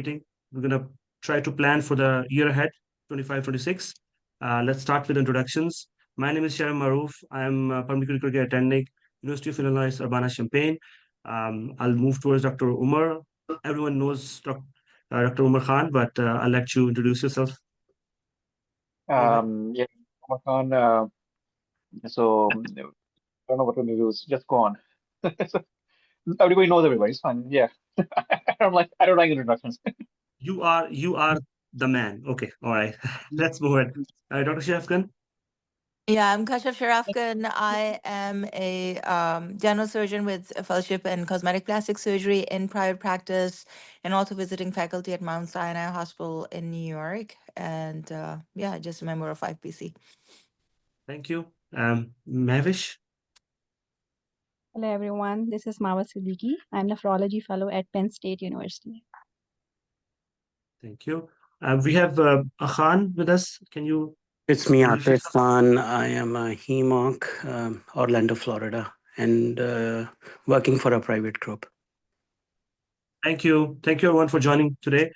meeting. We're going to try to plan for the year ahead, 25-26. Let's start with introductions. My name is Sharon Maroof. I'm permanently currently attending University of Illinois Urbana-Champaign. I'll move towards Dr. Umar. Everyone knows Dr. Umar Khan, but I'll let you introduce yourself. Go ahead. Yeah, Khan, I don't know what to do. Just go on. Everybody knows everybody. It's fine. Yeah, I don't like introductions. You are the man. Okay, all right. Let's move it. Dr. Shafkan. Yeah, I'm Kashaf Sharafkan. I am a general surgeon with a fellowship in cosmetic plastic surgery in private practice and also visiting faculty at Mount Sinai Hospital in New York. And yeah, just a member of IPC. Thank you. Mavish. Hello everyone, this is Mawa Siddiqui. I'm nephrology fellow at Penn State University. Thank you. We have Khan with us. Can you It's me, introduce Atif yourself? Khan. I am a HEMOC, Orlando, Florida, and working for a private group. Thank you. Thank you everyone for joining today.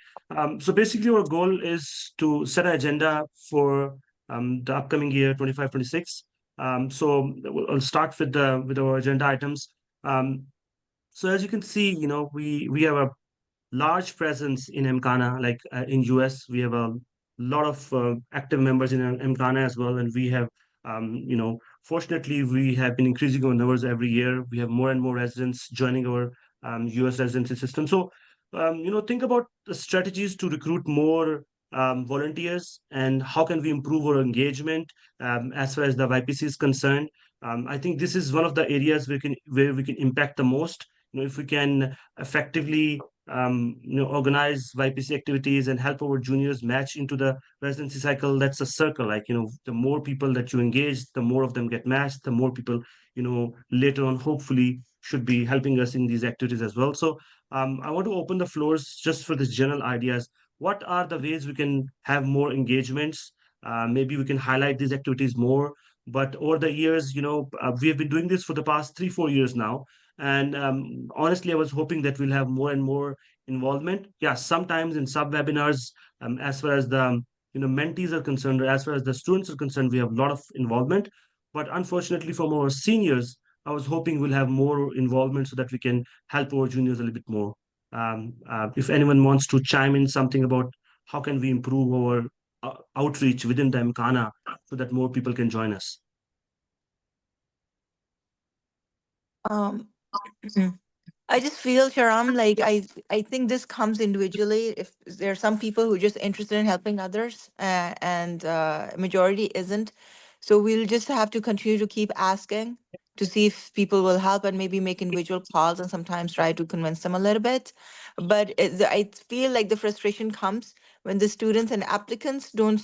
So basically our goal is to set an agenda for the upcoming year 25-26. So I'll start with our agenda items. Um, so as you can see, we have a large presence in Aimcaana, like in US. We have a lot of active members in Aimcaana as well, and we have, fortunately, we have been increasing our numbers every year. We have more and more residents joining our US residency system. So, think about the strategies to recruit more volunteers and how can we improve our engagement as far as the YPC is concerned. I think this is one of the areas where we can impact the most. If we can effectively organize YPC activities and help our juniors match into the residency cycle. That's a circle. Like, the more people that you engage, the more of them get matched, the more people, later on, hopefully, should be helping us in these activities as well. So I want to open the floors just for the general ideas. What are the ways we can have more engagements? Maybe we can highlight these activities more. But over the years, we have been doing this for the past 3-4 years now. And honestly, I was hoping that we'll have more and more involvement. Yeah, sometimes in sub webinars, as far as the mentees are concerned, or as far as the students are concerned, we have a lot of involvement. But unfortunately, from our seniors, I was hoping we'll have more involvement so that we can help our juniors a little bit more. If anyone wants to chime in something about how can we improve our outreach within the MCANA so that more people can join us. Um, I just feel, Sharam, like I think this comes individually. If there are some people who are just interested in helping others, and majority isn't, so we'll just have to continue to keep asking to see if people will help and maybe make individual calls and sometimes try to convince them a little bit. But I feel like the frustration comes when the students and applicants don't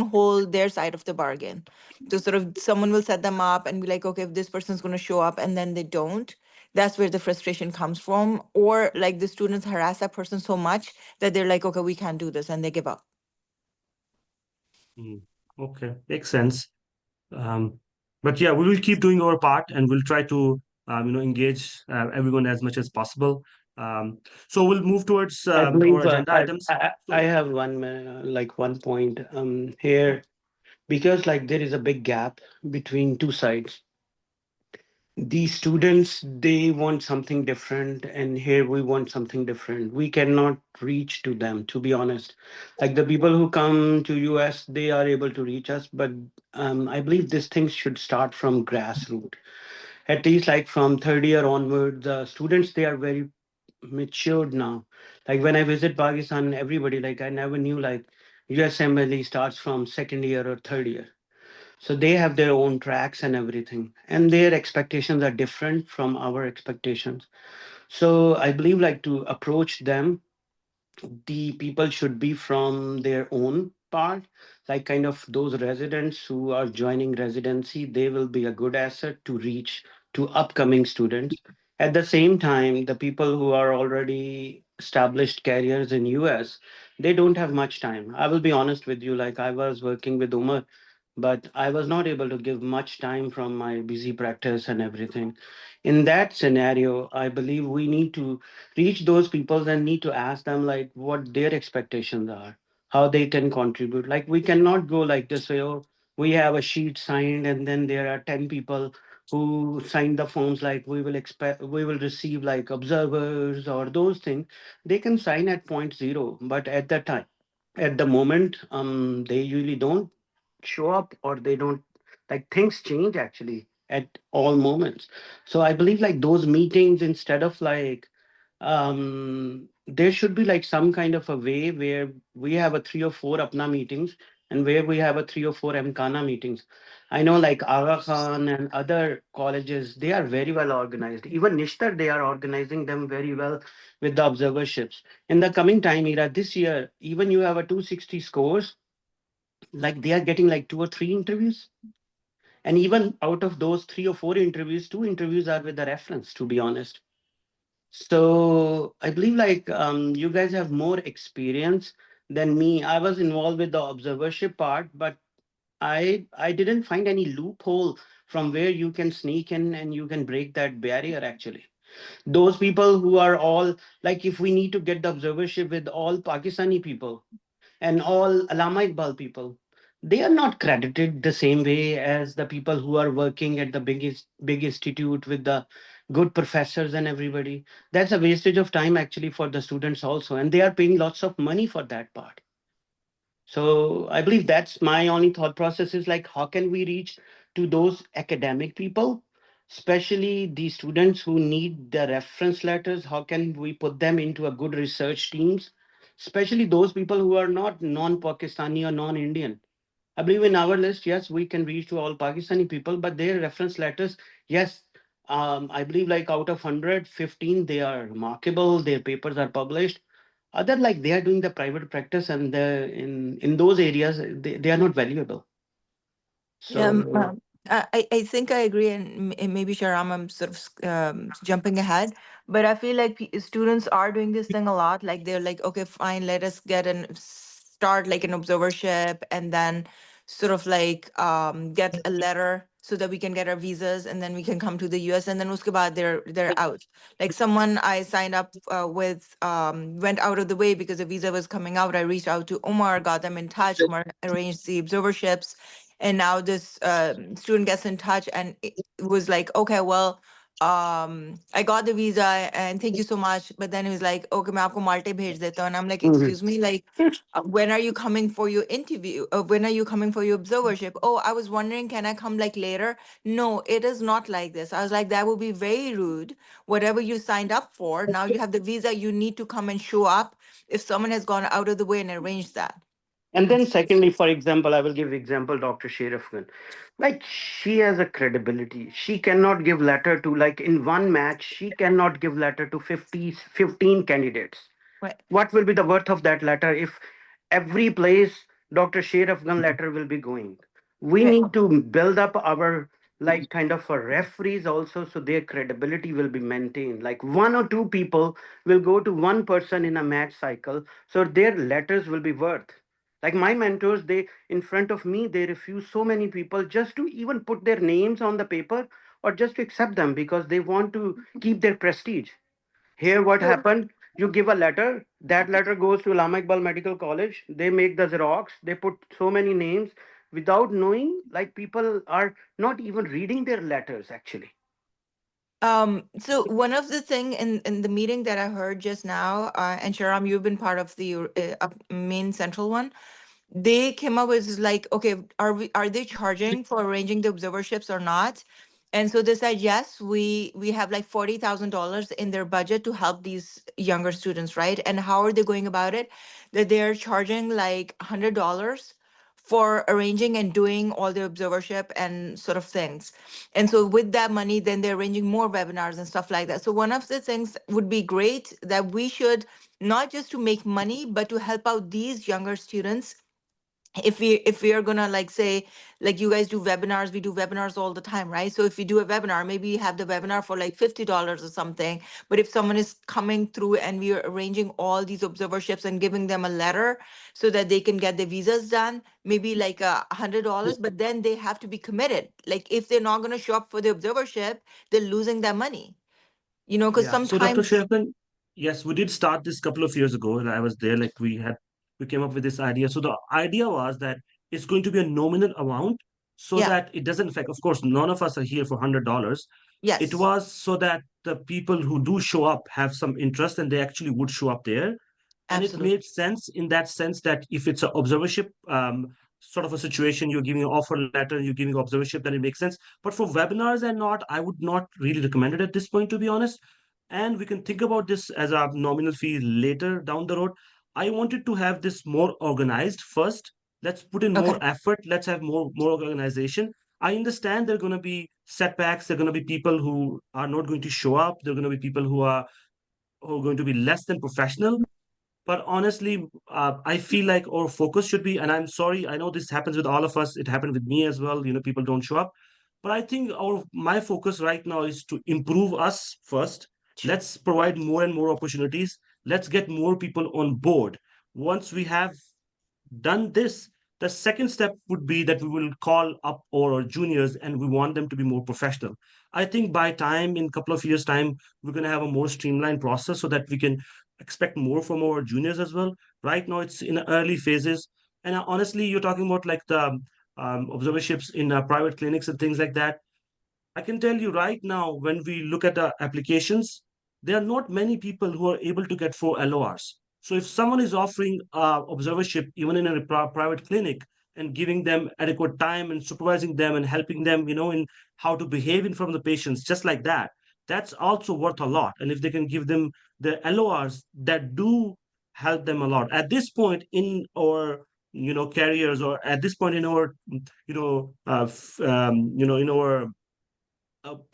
hold their side of the bargain. So sort of someone will set them up and be like, okay, if this person's going to show up, and then they don't, that's where the frustration comes from. Or like the students harass that person so much that they're like, okay, we can't do this, and they give up. Mm, okay, makes sense. Um, but yeah, we will keep doing our part and we'll try to engage everyone as much as possible. So we'll move towards I our believe agenda items. I So have one point here, because like there is a big gap between two sides. The students, they want something different, and here we want something different. We cannot reach to them, to be honest. Like the people who come to US, they are able to reach us, but I believe this thing should start from grassroots. At least like from third year onward, the students, they are very matured now. Like when I visit Pakistan, everybody, like I never knew like USMLE starts from second year or third year. So they have their own tracks and everything, and their expectations are different from our expectations. So I believe like to approach them, the people should be from their own part, like kind of those residents who are joining residency, they will be a good asset to reach to upcoming students. At the same time, the people who are already established careers in US, they don't have much time. I will be honest with you, like I was working with Umar, but I was not able to give much time from my busy practice and everything. In that scenario, I believe we need to reach those people and need to ask them like what their expectations are, how they can contribute. Like we cannot go like this way, oh, we have a sheet signed and then there are 10 people who signed the forms, like we will receive like observers or those things. They can sign at point zero, but at the time, at the moment, they usually don't show up, or they don't, like things change actually at all moments. So I believe like those meetings, instead of like there should be like some kind of a way where we have a 3 or 4 apna meetings, and where we have a 3 or 4 Aimcaana meetings. I know like Aga Khan and other colleges, they are very well organized. Even Nishtar, they are organizing them very well with the observerships. In the coming time era, this year, even you have a 260 scores, like they are getting like 2 or 3 interviews. And even out of those 3 or 4 interviews, 2 interviews are with the reference, to be honest. So I believe like you guys have more experience than me. I was involved with the observership part, but I didn't find any loophole from where you can sneak in and you can break that barrier actually. Those people who are all, like if we need to get the observership with all Pakistani people and all Alama Iqbal people, they are not credited the same way as the people who are working at the big institute with the good professors and everybody. That's a wastage of time actually for the students also, and they are paying lots of money for that part. So I believe that's my only thought process is like, how can we reach to those academic people, especially the students who need the reference letters? How can we put them into a good research teams, especially those people who are not non-Pakistani or non-Indian? I believe in our list, yes, we can reach to all Pakistani people, but their reference letters, yes, I believe like out of 115, they are remarkable. Their papers are published. Other like they are doing the private practice, and in those areas they are not valuable. Yeah, So I think I agree, and maybe Sharam, I'm sort of jumping ahead, but I feel like students are doing this thing a lot. Like they're like, okay, fine, let us get an start like an observership, and then sort of like get a letter so that we can get our visas, and then we can come to the US, and then uske baad they're out. Like someone I signed up with went out of the way because the visa was coming out. I reached out to Umar, got them in touch. Umar arranged the observerships, and now this student gets in touch and it was like, okay, well, I got the visa and thank you so much, but then he was like, okay, मैं आपको माल्टे भेज देता हूँ. And I'm like, mhm. excuse me, like when are you coming for your interview, when are you coming for your observership? Oh, I was wondering, can I come like later? No, it is not like this. I was like, that would be very rude. Whatever you signed up for, now you have the visa, you need to come and show up if someone has gone out of the way and arranged that. And then secondly, for example, I will give example Dr. Sherif Khan. Like she has a credibility. She cannot give letter to, like in one match, she cannot give letter to 15 candidates. Right. What will be the worth of that letter if every place Dr. Shade Afghan letter will be going? We Right. need to build up our like kind of a referees also, so their credibility will be maintained. Like 1 or 2 people will go to one person in a match cycle, so their letters will be worth. Like my mentors, they in front of me, they refuse so many people just to even put their names on the paper or just to accept them because they want to keep their prestige. Here, what So, happened? You give a letter. That letter goes to Lama Iqbal Medical College. They make the Xerox. They put so many names without knowing. Like people are not even reading their letters actually. so one of the thing in the meeting that I heard just now, and Sharam, you've been part of the main central one. They came up with like, okay, are they charging for arranging the observerships or not? And so they said yes, we have like $40,000 in their budget to help these younger students, right? And how are they going about it? That they're charging like $100 for arranging and doing all the observership and sort of things. And so with that money, then they're arranging more webinars and stuff like that. So one of the things would be great that we should not just to make money, but to help out these younger students if we are gonna like say, like you guys do webinars, we do webinars all the time, right? So if we do a webinar, maybe we have the webinar for like $50 or something. But if someone is coming through and we are arranging all these observerships and giving them a letter so that they can get their visas done, maybe like $100, but then they have to be committed. Like if they're not gonna show up for the observership, they're losing their money, because Yeah. So Dr. sometimes. Shefman, yes, we did start this couple of years ago, and I was there. Like we came up with this idea. So the idea was that it's going to be a nominal amount, so Yeah. that it doesn't affect. Of course, none of us are here for $100. It Yes, was so that the people who do show up have some interest and they actually would show up there. And it absolutely. made sense in that sense that if it's an observership sort of a situation, you're giving an offer letter, you're giving observership, then it makes sense. But for webinars and not, I would not really recommend it at this point, to be honest. And we can think about this as a nominal fee later down the road. I wanted to have this more organized first. Let's put in more Okay. effort. Let's have more organization. I understand there are going to be setbacks. There are going to be people who are not going to show up. There are going to be people who are going to be less than professional. But honestly, I feel like our focus should be, and I'm sorry, I know this happens with all of us. It happened with me as well. People don't show up. But I think my focus right now is to improve us first. Let's provide more and more opportunities. Let's get more people on board. Once we have done this, the second step would be that we will call up our juniors and we want them to be more professional. I think by time, in a couple of years' time, we're going to have a more streamlined process so that we can expect more from our juniors as well. Right now, it's in early phases. And honestly, you're talking about like the observerships in private clinics and things like that. I can tell you right now, when we look at the applications, there are not many people who are able to get 4 LORs. So if someone is offering observership, even in a private clinic, and giving them adequate time and supervising them and helping them, in how to behave in front of the patients, just like that, that's also worth a lot. And if they can give them the LORs that do help them a lot. At this point in our, careers, or at this point in our, in our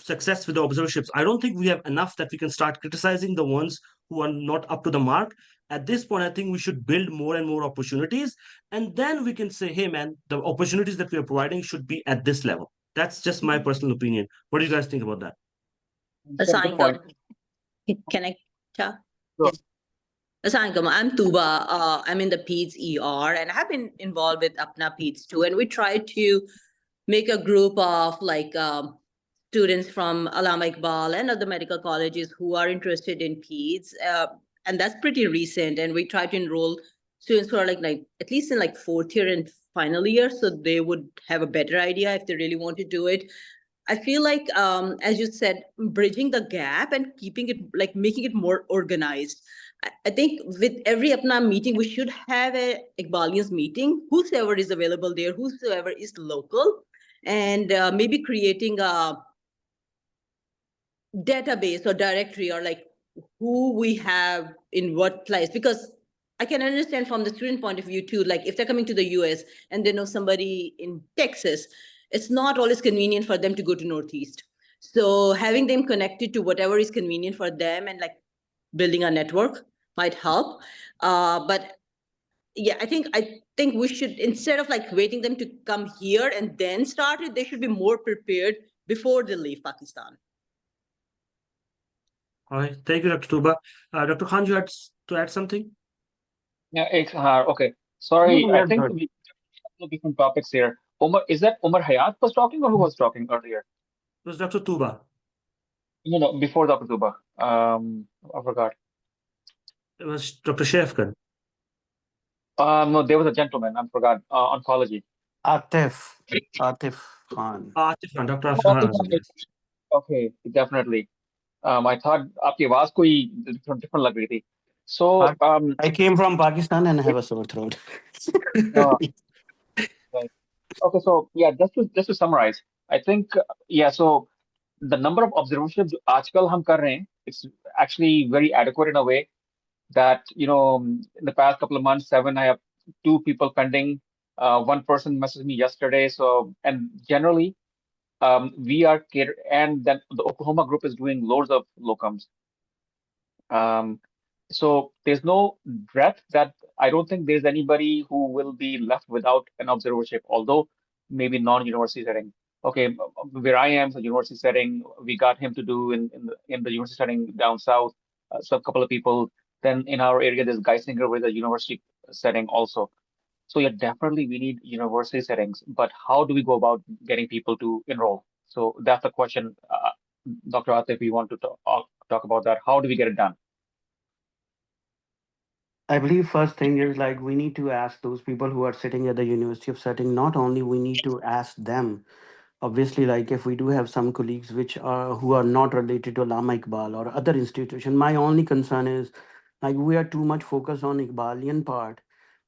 success with the observerships, I don't think we have enough that we can start criticizing the ones who are not up to the mark. At this point, I think we should build more and more opportunities. And then we can say, hey, man, the opportunities that we are providing should be at this level. That's just my personal opinion. What do you guys think about that? Good point. Can I talk? Sure. Assalamualaikum. I'm Tuba. I'm in the PEDS ER, and I have been involved with Apna PEDS too. And we try to make a group of students from Allama Iqbal and other medical colleges who are interested in PEDS. And that's pretty recent. And we try to enroll students who are like at least in like fourth year and final year, so they would have a better idea if they really want to do it. I feel like, as you said, bridging the gap and keeping it, like making it more organized. I think with every Apna meeting, we should have a Iqbalians meeting, whosoever is available there, whosoever is local, and maybe creating a database or directory, or like who we have in what place. Because I can understand from the student point of view too, like if they're coming to the US and they know somebody in Texas, it's not always convenient for them to go to Northeast. So having them connected to whatever is convenient for them and like building a network might help. But yeah, I think we should, instead of like waiting them to come here and then start it, they should be more prepared before they leave Pakistan. All right. Thank you, Dr. Tuba. Dr. Khan, you had to add something? Yeah, okay. Sorry, No, I you're think good. we have different topics here. Is that Umar Hayat was talking, or who was talking earlier? It was Dr. Tuba. No, before Dr. Tuba. I forgot. It was Dr. Shefkan. No, there was a gentleman. I forgot. Oncology. Atif Khan. Atif Khan, Dr. Atif Oh, Khan. Yes. Okay, definitely. I thought आपकी आवाज कोई different लग रही थी. So, I came from Pakistan and I have a sore throat. right. Okay, so yeah, just to summarize, I think so the number of observations जो आजकल हम कर रहे हैं, it's actually very adequate in a way that in the past couple of months, I have 2 people pending. One person messaged me yesterday. So, and generally, we are and then the Oklahoma group is doing loads of locums. So there's no dread that I don't think there's anybody who will be left without an observership, although maybe non-university setting. Okay, where I am, so university setting, we got him to do in the university setting down south. So a couple of people. Then in our area, there's Geisinger with a university setting also. So yeah, definitely we need university settings, but how do we go about getting people to enroll? So that's the question, Dr. Atif, we want to talk about that. How do we get it done? I believe first thing is like we need to ask those people who are sitting at the university of setting. Not only we need to ask them. Obviously, like if we do have some colleagues which are who are not related to Lama Iqbal or other institution, my only concern is like we are too much focused on Iqbalian part,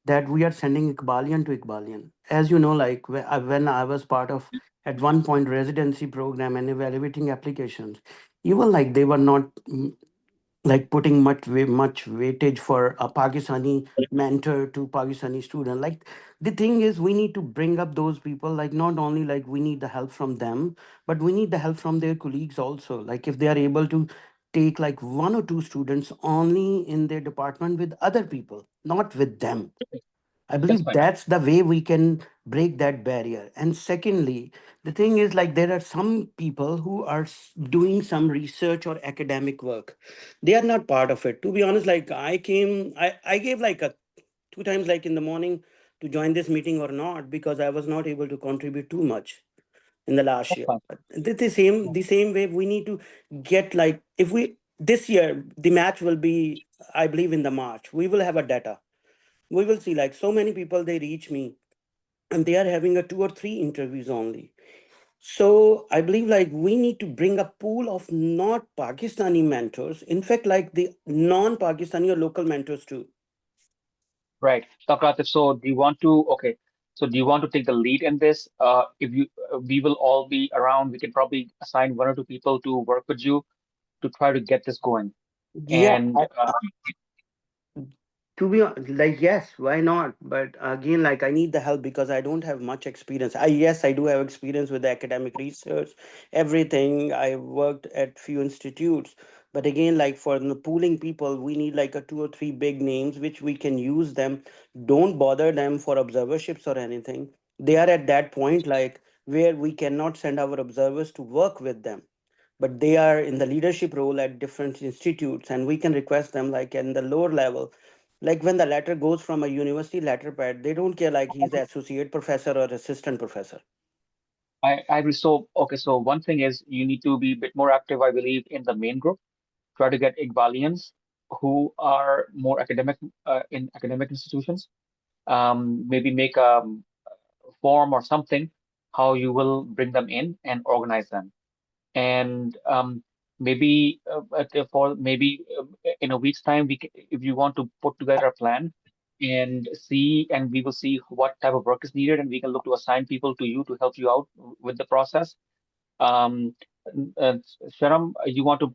that we are sending Iqbalian to Iqbalian. As you know, like when I was part of at one point residency program and evaluating applications, even like they were not like putting much weightage for a Pakistani mentor to Pakistani student. Like the thing is, we need to bring up those people. Like not only like we need the help from them, but we need the help from their colleagues also. Like if they are able to take like one or two students only in their department with other people, not with them. I That's believe fine. that's the way we can break that barrier. And secondly, the thing is like there are some people who are doing some research or academic work. They are not part of it. To be honest, like I gave like a two times like in the morning to join this meeting or not because I was not able to contribute too much in the last That's year. fine. But the same way we need to get like if we this year the match will be I believe in the March. We will have a data, we will see like so many people they reach me and they are having a two or three interviews only. So I believe like we need to bring a pool of not Pakistani mentors, in fact like the non-Pakistani or local mentors too. Right. Dr. Atif, so do you want to, okay, so do you want to take the lead in this? If you, we will all be around, we can probably assign one or two people to work with you to try to get this going. Yeah, And to be like yes, why not, but again like I need the help because I don't have much experience. I do have experience with academic research, everything. I worked at few institutes, but again like for the pooling people we need like a two or three big names which we can use them. Don't bother them for observerships or anything. They are at that point like where we cannot send our observers to work with them, but they are in the leadership role at different institutes and we can request them like in the lower level, like when the letter goes from a university letterpad they don't care like he's the associate professor or assistant professor. I will, so, okay, so one thing is you need to be a bit more active, I believe, in the main group. Try to get Iqbalians who are more academic in academic institutions. Maybe make a form or something how you will bring them in and organize them. And maybe for maybe in a week's time, if you want to put together a plan and see, and we will see what type of work is needed, and we can look to assign people to you to help you out with the process. Um, uh, Sharam, you want to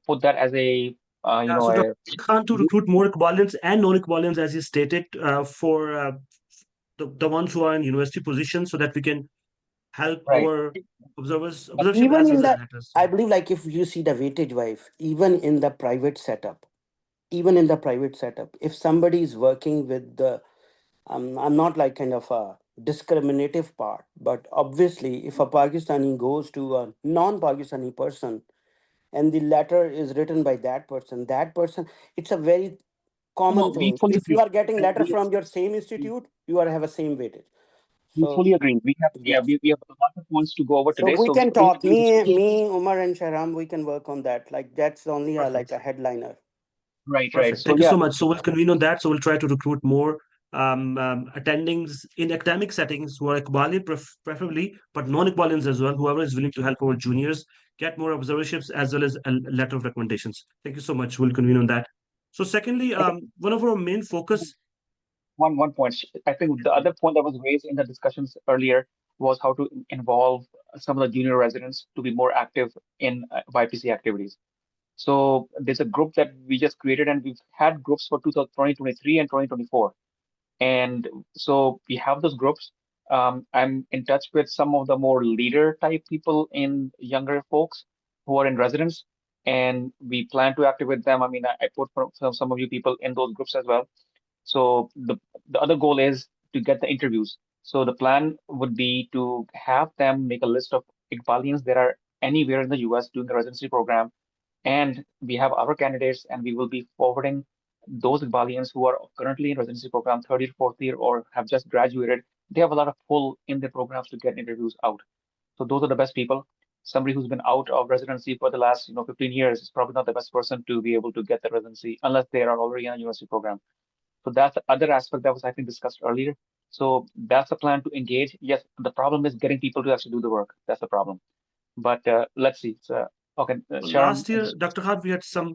put that as a Yeah, so Dr. a Khan to recruit more Iqbalians and non-Iqbalians, as you stated, for the ones who are in university positions, so that we can help right. our observership Even as in well as the letters. I believe like if you see the weightage wife, even in the private setup, even in the private setup if somebody is working with the I'm not like kind of a discriminative part, but obviously if a Pakistani goes to a non-Pakistani person and the letter is written by that person, it's a very No, common no, we thing. fully If you agree. are getting letter from your same institute, you are have a same weightage. We So fully agree. We have, yeah, yes. we have a lot of points to go over So today. we So we can will talk. Me, Umar and Shahram, we can work on that. Like that's only a, like Perfect. a headliner. right, right. Perfect. So Thank you yeah, so much. So we'll convene on that. So we'll try to recruit more attendings in academic settings who are Iqbali preferably, but non-Iqbalians as well, whoever is willing to help our juniors get more observerships as well as a letter of recommendations. Thank you so much. We'll convene on that. So secondly, I think one of our main focus. one point. I think the other point that was raised in the discussions earlier was how to involve some of the junior residents to be more active in YPC activities. So there's a group that we just created, and we've had groups for 2023 and 2024. And so we have those groups. I'm in touch with some of the more leader type people in younger folks who are in residence, and we plan to activate them. I mean, I put some of you people in those groups as well. So the other goal is to get the interviews. So the plan would be to have them make a list of Iqbalians that are anywhere in the US doing the residency program, and we have our candidates, and we will be forwarding those Iqbalians who are currently in residency program, third year, fourth year, or have just graduated. They have a lot of pull in their programs to get interviews out. So those are the best people. Somebody who's been out of residency for the last 15 years is probably not the best person to be able to get the residency unless they are already in a university program. So that's the other aspect that was, I think, discussed earlier. So that's the plan to engage. Yes, the problem is getting people to actually do the work. That's the problem. But let's see. So, okay, Sharon, Last year, Dr. Khan, we had some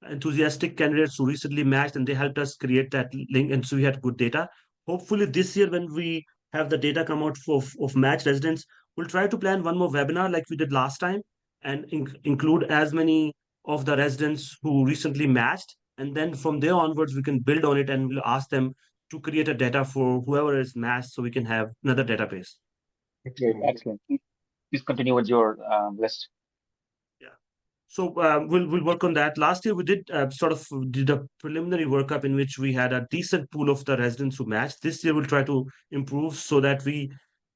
enthusiastic candidates who recently matched, and they helped us create that link, and so we had good data. Hopefully, this year when we have the data come out of match residents, we'll try to plan one more webinar like we did last time, and include as many of the residents who recently matched, and then from there onwards we can build on it, and we'll ask them to create a data for whoever is matched, so we can have another database. great, excellent. Please continue with your list. Yeah. So we'll work on that. Last year we did sort of did a preliminary workup in which we had a decent pool of the residents who matched. This year we'll try to improve so that we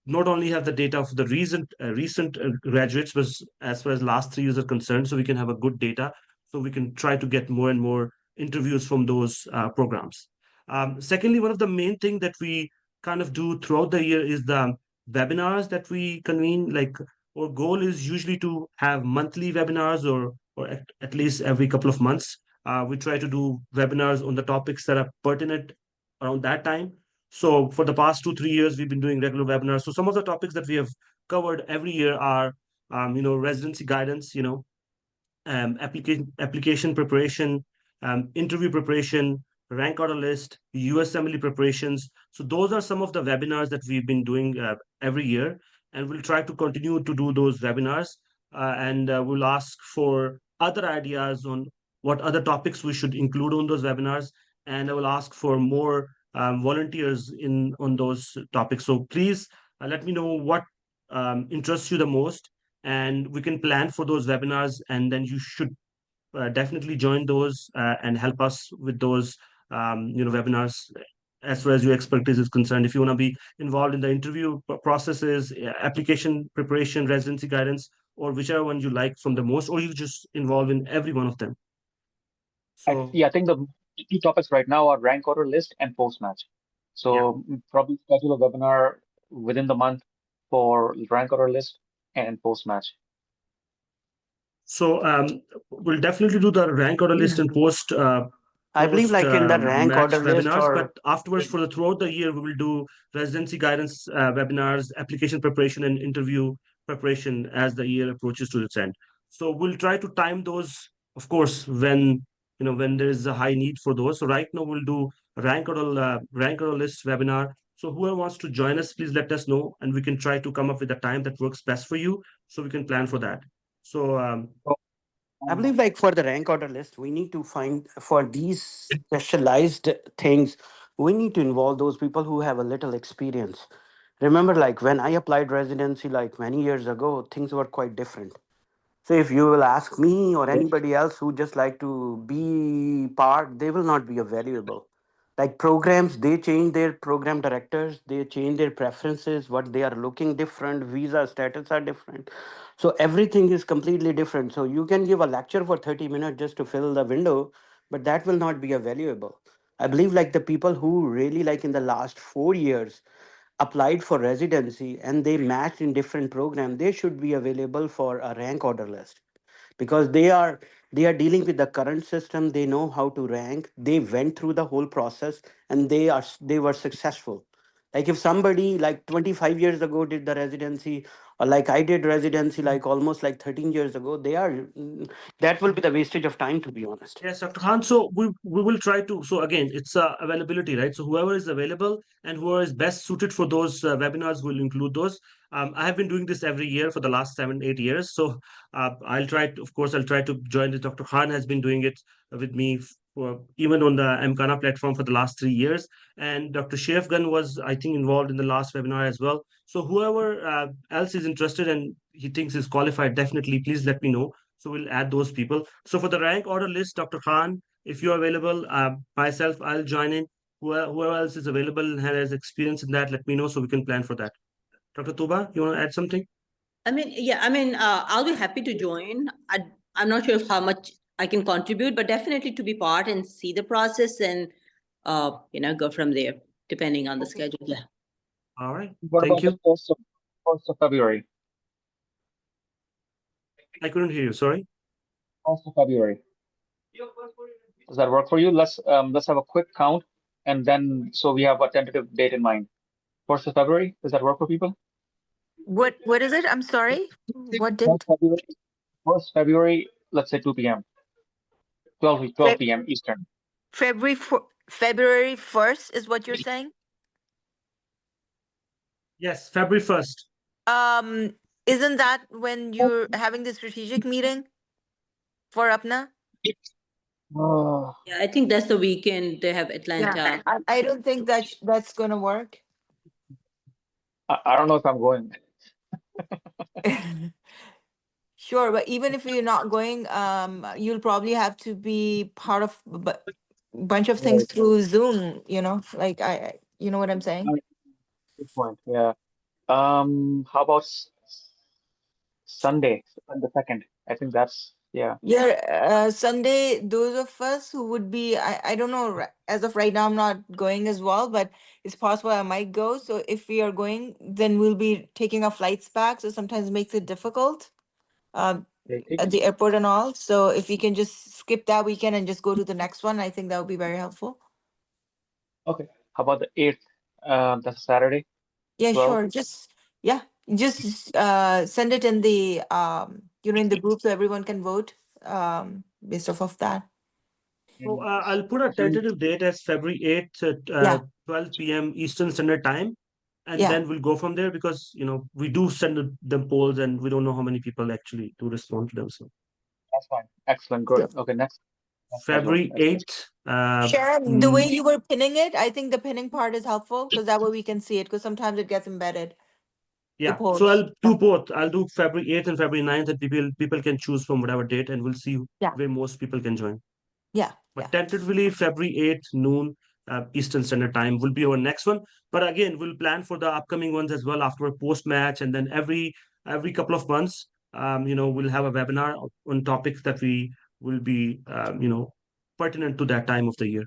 not only have the data of the recent graduates, but as far as last 3 years are concerned, so we can have a good data, so we can try to get more and more interviews from those programs. Secondly, one of the main thing that we kind of do throughout the year is the webinars that we convene. Like our goal is usually to have monthly webinars, or at least every couple of months. We try to do webinars on the topics that are pertinent around that time. So for the past 2 3 years, we've been doing regular webinars. So some of the topics that we have covered every year are, residency guidance, application preparation, interview preparation, rank order list, US assembly preparations. So those are some of the webinars that we've been doing every year, and we'll try to continue to do those webinars. And we'll ask for other ideas on what other topics we should include on those webinars, and I will ask for more volunteers in on those topics. So please let me know what interests you the most, and we can plan for those webinars, and then you should definitely join those and help us with those webinars as far as your expertise is concerned. If you want to be involved in the interview processes, application preparation, residency guidance, or whichever one you like from the most, or you just involve in every one of them. So I think the two topics right now are rank order list and post match. So probably schedule a webinar within the month for rank order list and post match. So we'll definitely do the rank order list and post I believe like in the rank match order list, webinars, but or afterwards for the throughout the year we will do residency guidance webinars, application preparation, and interview preparation as the year approaches to its end. So we'll try to time those, of course, when there is a high need for those. So right now we'll do rank order list webinar. So whoever wants to join us, please let us know, and we can try to come up with a time that works best for you, so we can plan for that. So I believe like for the rank order list, we need to find for these specialized things, we need to involve those people who have a little experience. Remember, like when I applied residency like many years ago, things were quite different. So if you will ask me or anybody else who just like to be part, they will not be a valuable. Like programs, they change their program directors, they change their preferences, what they are looking different, visa status are different. So everything is completely different. So you can give a lecture for 30 minutes just to fill the window, but that will not be a valuable. I believe like the people who really like in the last 4 years applied for residency and they matched in different program, they should be available for a rank order list because they are dealing with the current system. They know how to rank. They went through the whole process and they were successful. Like if somebody like 25 years ago did the residency, or like I did residency like almost like 13 years ago, that will be the wastage of time, to be honest. yes, Dr. Khan. So we will try to. So again, it's availability, right? So whoever is available and whoever is best suited for those webinars will include those. I have been doing this every year for the last 7 8 years. So I'll try. Of course, I'll try to join this. Dr. Khan has been doing it with me for even on the Aimcaana platform for the last 3 years, and Dr. Shefgan was, I think, involved in the last webinar as well. So whoever else is interested and he thinks is qualified, definitely please let me know. So we'll add those people. So for the rank order list, Dr. Khan if you're available, myself, I'll join in. Whoever else is available and has experience in that, let me know so we can plan for that. Dr. Tuba, you want to add something? I'll be happy to join. I'm not sure how much I can contribute, but definitely to be part and see the process and, go from there, depending on the schedule. Yeah. All right. What Thank about the you. 1st of February? I couldn't hear you. Sorry. 1st of February. Does that work for you? Let's have a quick count, and then so we have a tentative date in mind. 1st of February. Does that work for people? What is it? I'm sorry. What 1st date? February. 1st February. Let's say 2 p.m. 12 p.m. Eastern. February 1st is what you're saying? Yes, February 1st. Isn't that when you're having the strategic meeting for Apna? Oh, Yeah, I think that's the weekend they have Yeah. Atlanta. I don't think that's gonna work. I don't know if I'm going. Sure, but even if you're not going, you'll probably have to be part of bunch of things Right. through Zoom, like you know what I'm saying? Good point. Yeah. How about Sunday, on the 2nd? I think that's, yeah. Yeah, Sunday, those of us who would be, I don't know, as of right now, I'm not going as well, but it's possible I might go. So if we are going, then we'll be taking our flights back. So sometimes it makes it difficult Okay. at the airport and all. So if we can just skip that weekend and just go to the next one, I think that would be very helpful. Okay. How about the 8th? That's Saturday, Yeah, 12. sure. Just send it in the in the group so everyone can vote based off of that. So And I'll put a tentative date as February 8th at Yeah, 12 p.m. Eastern Standard Time. And yeah, then we'll go from there because, we do send them polls and we don't know how many people actually do respond to them. So that's fine. Excellent. Good. sure. Okay. Next schedule. February 8th. Sharon, the way you were pinning it, I think the pinning part is helpful because that way we can see it because sometimes it gets embedded, the Yeah, so polls. I'll do both. I'll do February 8th and February 9th, and people can choose from whatever date, and we'll see Yeah, where most people can join. yeah, But yeah. tentatively, February 8th, noon, Eastern Standard Time will be our next one. But again, we'll plan for the upcoming ones as well after a post match, and then every couple of months, we'll have a webinar on topics that we will be, pertinent to that time of the year.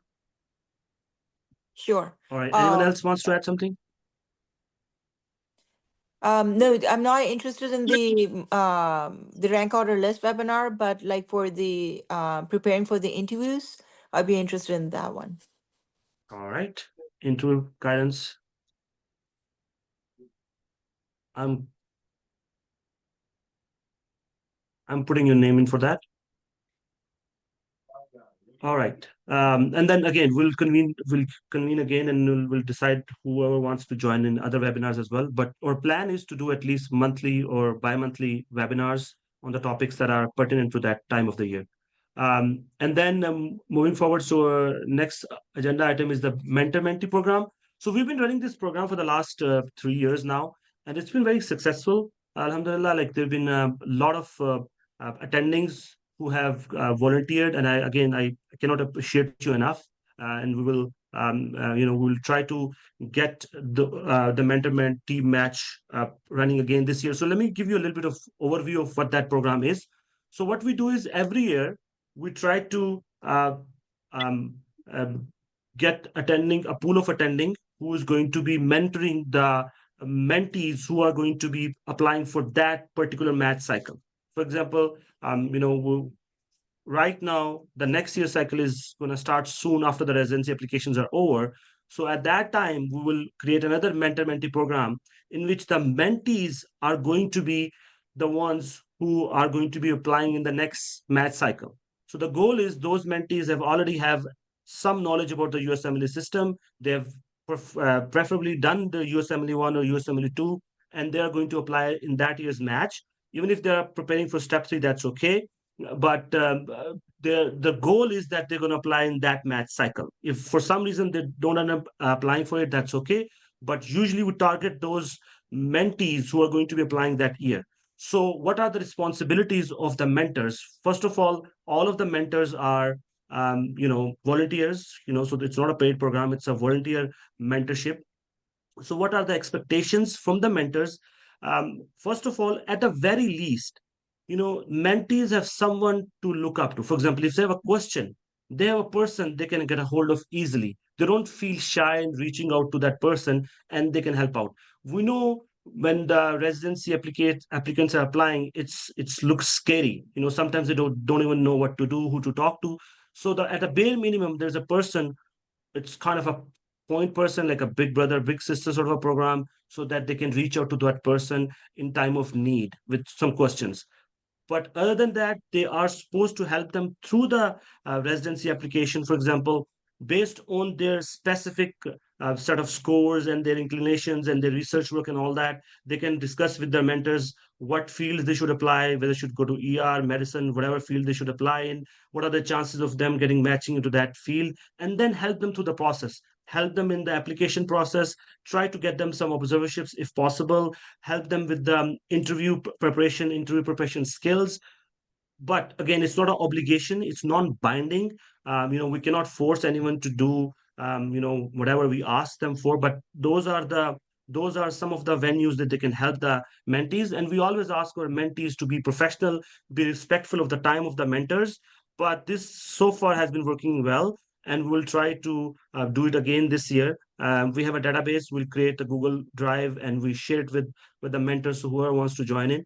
Sure. All right. Anyone else wants to add something? No, I'm not interested in the rank order list webinar, but like for the preparing for the interviews, I'd be interested in that one. All right. Interview guidance. I'm putting your name in for that. All right. And then again, we'll convene again and we'll decide whoever wants to join in other webinars as well. But our plan is to do at least monthly or bi-monthly webinars on the topics that are pertinent to that time of the year. And then moving forward, so our next agenda item is the mentor-mentee program. So we've been running this program for the last 3 years now, and it's been very successful. Alhamdulillah, like there've been a lot of attendings who have volunteered, and I cannot appreciate you enough. And we will, we'll try to get the mentor-mentee match running again this year. So let me give you a little bit of overview of what that program is. So what we do is every year we try to um, uh, get attending a pool of attending who is going to be mentoring the mentees who are going to be applying for that particular match cycle. For example, right now the next year cycle is going to start soon after the residency applications are over. So at that time we will create another mentor-mentee program in which the mentees are going to be the ones who are going to be applying in the next match cycle. So the goal is those mentees have some knowledge about the USMLE system. They have preferably done the USMLE 1 or USMLE 2, and they are going to apply in that year's match. Even if they are preparing for step 3, that's okay. But the goal is that they're going to apply in that match cycle. If for some reason they don't end up applying for it, that's okay. But usually we target those mentees who are going to be applying that year. So what are the responsibilities of the mentors? First of all of the mentors are volunteers. So it's not a paid program; it's a volunteer mentorship. So what are the expectations from the mentors? First of all, at the very least, mentees have someone to look up to. For example, if they have a question, they have a person they can get a hold of easily. They don't feel shy in reaching out to that person, and they can help out. We know when the residency applicants are applying, it's looks scary. Sometimes they don't even know what to do, who to talk to. So at a bare minimum, there's a person. It's kind of a point person, like a big brother, big sister sort of a program, so that they can reach out to that person in time of need with some questions. But other than that, they are supposed to help them through the residency application, for example, based on their specific set of scores and their inclinations and their research work and all that. They can discuss with their mentors what fields they should apply, whether they should go to medicine, whatever field they should apply in, what are the chances of them getting matching into that field, and then help them through the process. Help them in the application process, try to get them some observerships if possible, help them with the interview preparation skills. But again, it's not an obligation, it's non-binding. We cannot force anyone to do whatever we ask them for, but those are some of the venues that they can help the mentees. And we always ask our mentees to be professional, be respectful of the time of the mentors. But this so far has been working well, and we'll try to do it again this year. We have a database, we'll create a Google Drive, and we share it with the mentors, whoever wants to join in.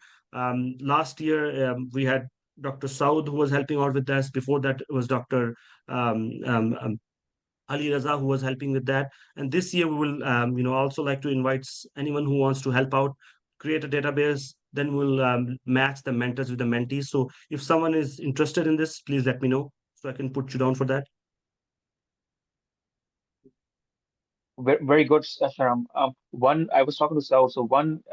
Last year, we had Dr. Saud, who was helping out with this. Before that, it was Dr. Ali Raza, who was helping with that. And this year, we will, also like to invite anyone who wants to help out, create a database. Then we'll match the mentors with the mentees. So if someone is interested in this, please let me know so I can put you down for that. Very good, Sharam. One, I was talking to Saul. So one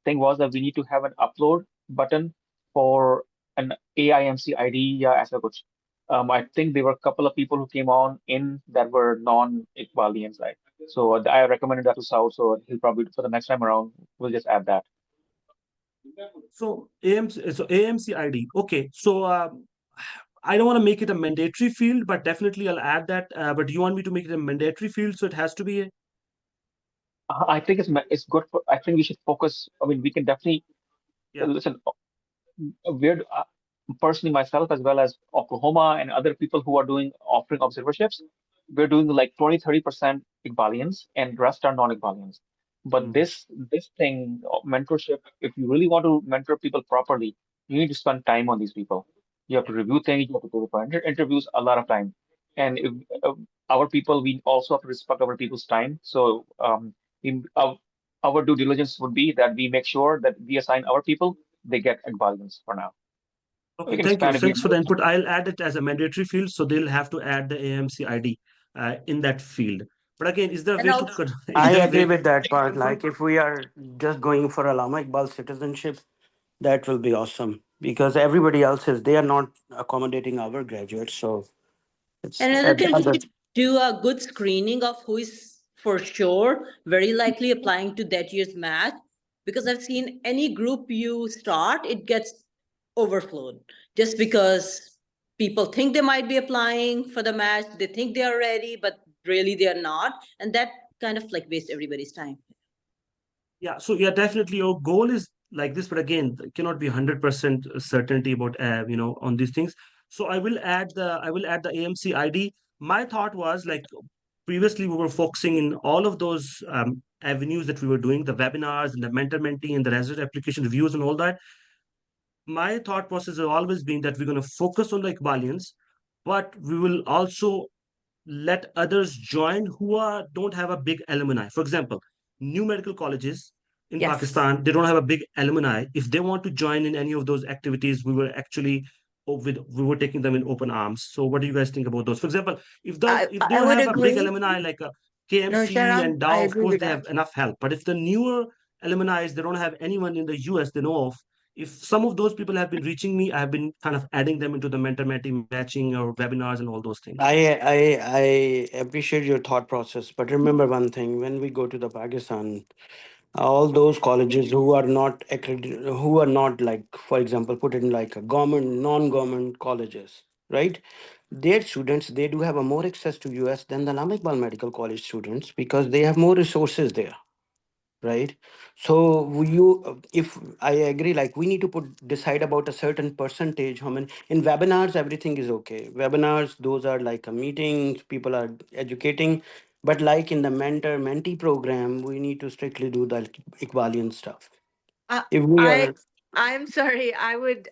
thing was that we need to have an upload button for an AIMC ID. Yeah, as a coach. I think there were a couple of people who came on in that were non-Iqbalians, right? So I recommended that to Saul. So he'll probably for the next time around, we'll just add that. So AMC ID. Okay. So I don't want to make it a mandatory field, but definitely I'll add that. But you want me to make it a mandatory field, so it has to be a. I think it's good for. I think we should focus. I mean, we can definitely Yeah. listen. We're personally myself as well as Oklahoma and other people who are doing offering observerships, we're doing like 20-30% Iqbalians and rest are non-Iqbalians. But Mm. this thing, mentorship, if you really want to mentor people properly, you need to spend time on these people. You have to review things, you have to go for interviews a lot of time. And if our people, we also have to respect our people's time. So in, our due diligence would be that we make sure that we assign our people, they get Iqbalians for now. We Okay, can thank you. expand if we Thanks for the input. I'll add it as a mandatory field, so they'll have to add the AMC ID in that field. But again, is there a And way to also, is I there a agree way with that to part. confirm? Like, if we are just going for Allama Iqbal citizenship, that will be awesome because everybody else is, they are not accommodating our graduates. So it's and another at thing, we other. should do a good screening of who is for sure very likely applying to that year's match. Because I've seen any group you start, it gets overflowed just because people think they might be applying for the match, they think they are ready, but really they are not. And that kind of like wastes everybody's time. Yeah, so yeah, definitely your goal is like this, but again, there cannot be 100% certainty about on these things. So I will add the AMC ID. My thought was like previously we were focusing in all of those avenues that we were doing, the webinars and the mentor mentee and the resident application reviews and all that. My thought process has always been that we're going to focus on the Iqbalians, but we will also let others join who don't have a big alumni. For example, new medical colleges in Yes. Pakistan, they don't have a big alumni. If they want to join in any of those activities, we were taking them in open arms. So what do you guys think about those? For example, if they I don't would have a big agree. alumni like a No, KMC Sharam, and I Dow, of agree course with they have that. enough help. But if the newer alumni, they don't have anyone in the US they know of, if some of those people have been reaching me, I have been kind of adding them into the mentor mentee matching or webinars and all those things. I appreciate your thought process, but remember one thing: when we go to the Pakistan, all those colleges who are not accredited, who are not, like, for example, put in like a government, non-government colleges, right? their students, they do have a more access to US than the Alama Iqbal Medical College students because they have more resources there, right? So if I agree, like we need to decide about a certain percentage. How many in webinars? Everything is okay. Webinars, those are like a meeting. People are educating, but like in the mentor-mentee program, we need to strictly do the Iqbalian stuff. Uh, If we I are I'm sorry. I would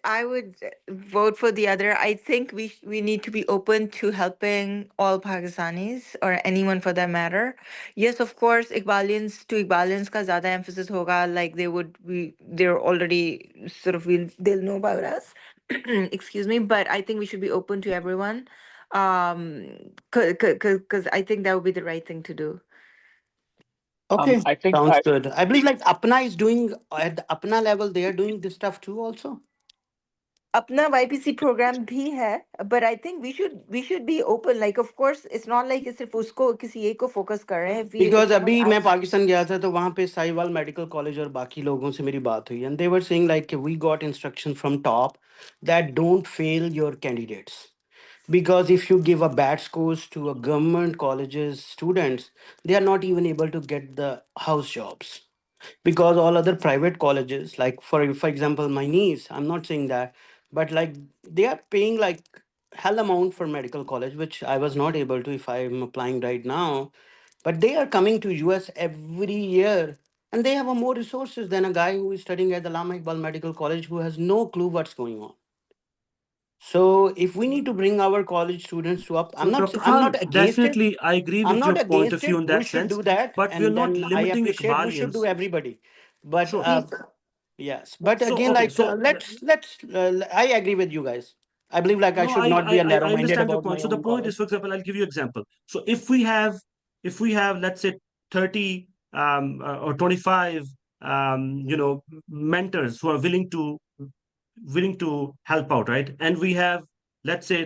vote for the other. I think we need to be open to helping all Pakistanis or anyone for that matter. Yes, of course, Iqbalians ka zyada emphasis hoga. Like they're already sort of they'll know about us. Excuse me, but I think we should be open to everyone. Because I think that would be the right thing to do. okay, I think sounds good. I believe like Apna is doing at the Apna level. They are doing this stuff too, also. अपना YPC program भी है, but I think we should be open. Like, of course, it's not like it's सिर्फ उसको किसी एक को focus कर रहे हैं. If बिकॉज someone अभी मैं asks, पाकिस्तान गया था तो वहाँ पे साहिवाल मेडिकल कॉलेज और बाकी लोगों से मेरी बात हुई and they were saying like we got instruction from top that don't fail your candidates because if you give a bad scores to a government colleges students, they are not even able to get the house jobs because all other private colleges, like for example my niece, I'm not saying that, but like they are paying like hell amount for medical college, which I was not able to if I'm applying right now. But they are coming to US every year and they have a more resources than a guy who is studying at the Lama Iqbal Medical College who has no clue what's going on. So if we need to bring our college students to up, So, Dr. I'm Khan, not against it. definitely I agree I'm with not your point of against view it. in We that should sense, do that, but we're and not then I limiting appreciate we should do Iqbalians. everybody. But Sure. yes, but So, again, okay. like So, let's. I agree with you guys. I believe like I no, should not be a I narrow-minded understand your about point. my So the own point is, college. for example, I'll give you example. So if we have, let's say, 30 or 25 mentors who are willing to help out, right? And we have, let's say,